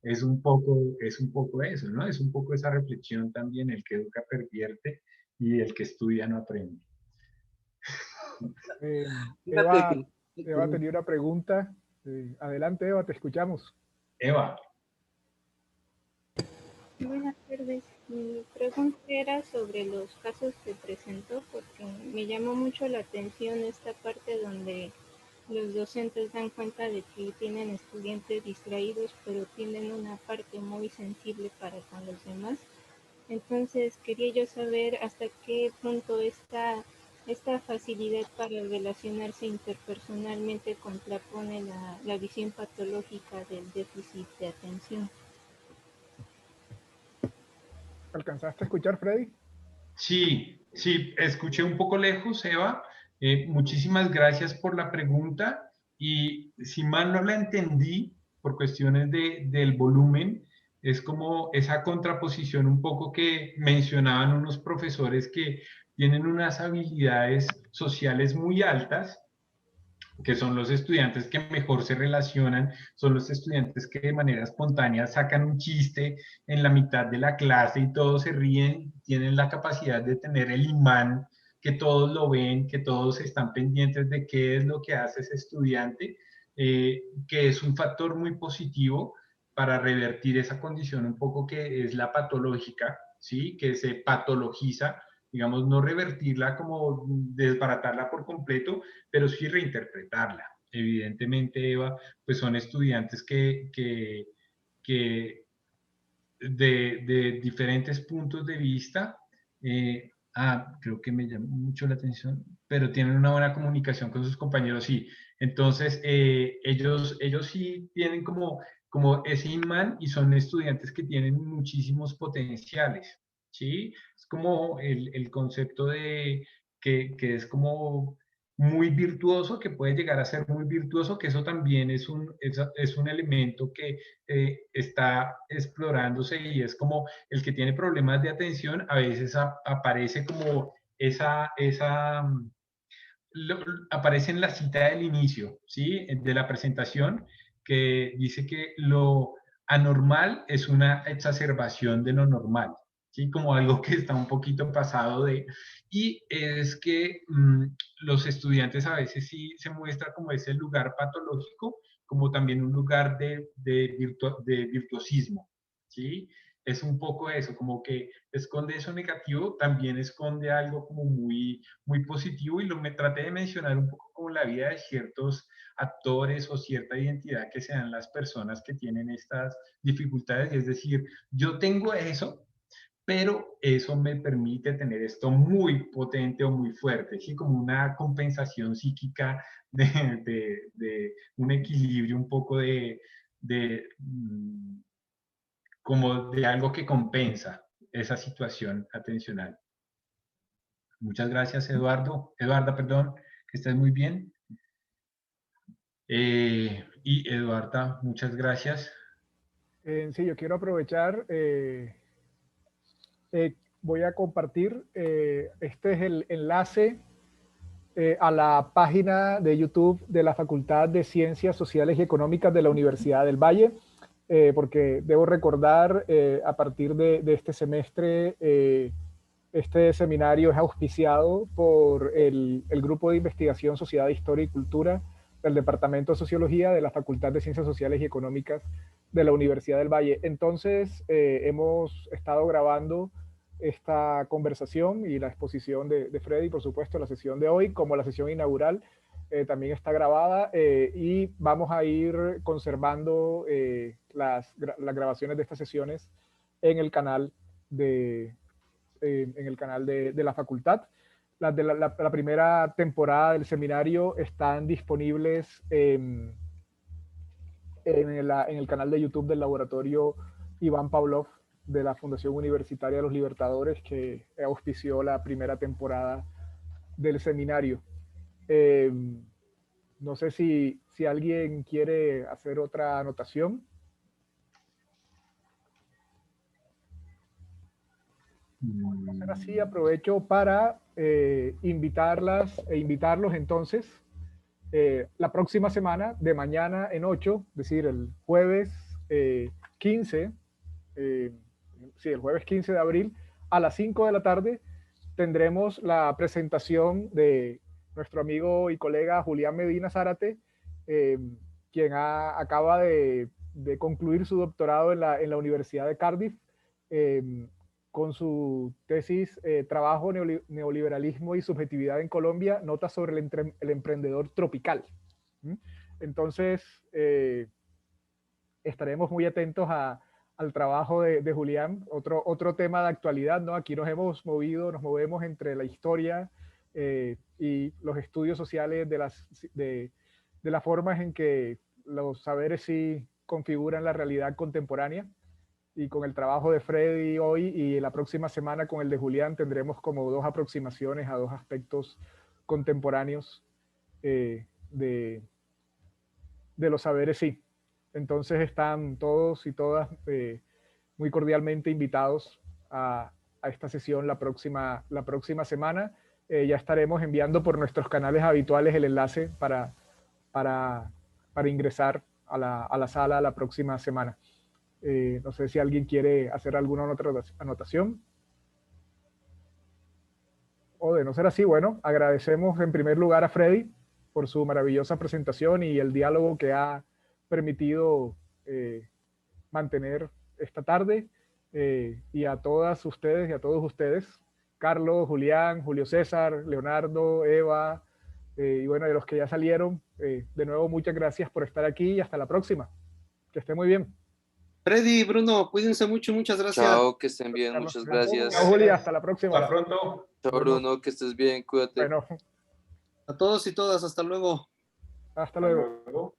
es un poco eso, ¿no? Es un poco esa reflexión también, el que educa pervierte y el que estudia no aprende. Fíjate Eva, que Eva tenía una pregunta. Adelante, Eva, te escuchamos. Eva, Buenas tardes. Mi pregunta era sobre los casos que presentó, porque me llamó mucho la atención esta parte donde los docentes dan cuenta de que tienen estudiantes distraídos, pero tienen una parte muy sensible para con los demás. Entonces quería yo saber hasta qué punto esta facilidad para relacionarse interpersonalmente contrapone la visión patológica del déficit de atención. ¿Alcanzaste a escuchar, Freddy? sí, sí, escuché un poco lejos, Eva. Muchísimas gracias por la pregunta y si mal no la entendí por cuestiones del volumen, es como esa contraposición un poco que mencionaban unos profesores que tienen unas habilidades sociales muy altas, que son los estudiantes que mejor se relacionan, son los estudiantes que de manera espontánea sacan un chiste en la mitad de la clase y todos se ríen, tienen la capacidad de tener el imán, que todos lo ven, que todos están pendientes de qué es lo que hace ese estudiante, que es un factor muy positivo para revertir esa condición un poco que es la patológica, ¿sí? Que se patologiza, digamos, no revertirla como desbaratarla por completo, pero sí reinterpretarla. Evidentemente, Eva, pues son estudiantes que de diferentes puntos de vista, creo que me llamó mucho la atención, pero tienen una buena comunicación con sus compañeros, sí. Entonces, ellos sí tienen como ese imán y son estudiantes que tienen muchísimos potenciales, ¿sí? Es como el concepto de que es como muy virtuoso, que puede llegar a ser muy virtuoso, que eso también es un elemento que está explorándose y es como el que tiene problemas de atención, a veces aparece como aparece en la cita del inicio, ¿sí? De la presentación, que dice que lo anormal es una exacerbación de lo normal, ¿sí? Como algo que está un poquito pasado de... Y es que los estudiantes a veces sí se muestra como ese lugar patológico, como también un lugar de virtuosismo, ¿sí? Es un poco eso, como que esconde eso negativo, también esconde algo como muy positivo y me traté de mencionar un poco como la vida de ciertos actores o cierta identidad que sean las personas que tienen estas dificultades, y es decir, yo tengo eso, pero eso me permite tener esto muy potente o muy fuerte, ¿sí? Como una compensación psíquica de un equilibrio un poco de como de algo que compensa esa situación atencional. Muchas gracias, Eduarda, perdón, que estés muy bien. Y Eduarda, muchas gracias. Sí, yo quiero aprovechar, voy a compartir, este es el enlace a la página de YouTube de la Facultad de Ciencias Sociales y Económicas de la Universidad del Valle, porque debo recordar, a partir de este semestre, este seminario es auspiciado por el Grupo de Investigación Sociedad, Historia y Cultura del Departamento de Sociología de la Facultad de Ciencias Sociales y Económicas de la Universidad del Valle. Entonces, hemos estado grabando esta conversación y la exposición de Freddy, por supuesto, la sesión de hoy, como la sesión inaugural, también está grabada, y vamos a ir conservando las grabaciones de estas sesiones en el canal de la facultad. Las de la primera temporada del seminario están disponibles en el canal de YouTube del laboratorio Iván Pavlov de la Fundación Universitaria de los Libertadores, que auspició la primera temporada del seminario. No sé si alguien quiere hacer otra anotación. ser así, aprovecho para invitarlas e invitarlos entonces la próxima semana, de mañana en 8, es decir, el jueves 15, sí, el jueves 15 de abril, a las 5 de la tarde, tendremos la presentación de nuestro amigo y colega Julián Medina Zárate, quien acaba de concluir su doctorado en la Universidad de Cardiff, con su tesis Trabajo, Neoliberalismo y Subjetividad en Colombia, notas sobre el emprendedor tropical. Entonces, estaremos muy atentos al trabajo de Julián. Otro tema de actualidad, ¿no? Aquí nos movemos entre la historia y los estudios sociales de las formas en que los saberes sí configuran la realidad contemporánea. Y con el trabajo de Freddy hoy y la próxima semana con el de Julián tendremos como dos aproximaciones a dos aspectos contemporáneos de los saberes sí. Entonces están todos y todas muy cordialmente invitados a esta sesión la próxima semana. Ya estaremos enviando por nuestros canales habituales el enlace para ingresar a la sala la próxima semana. No sé si alguien quiere hacer alguna otra anotación. O de no ser así, bueno, agradecemos en primer lugar a Freddy por su maravillosa presentación y el diálogo que ha permitido mantener esta tarde, y a todas ustedes y a todos ustedes, Carlos, Julián, Julio César, Leonardo, Eva, y bueno, de los que ya salieron, de nuevo muchas gracias por estar aquí y hasta la próxima. Que esté muy bien. Freddy, Bruno, cuídense mucho, muchas gracias. Chao, que estén bien, Carlos, muchas gracias. Chao, Julia, hasta la próxima. Hasta pronto. Chao, Bruno, que estés bien, cuídate. Bueno, A todos y todas, hasta luego. hasta Hasta luego. luego.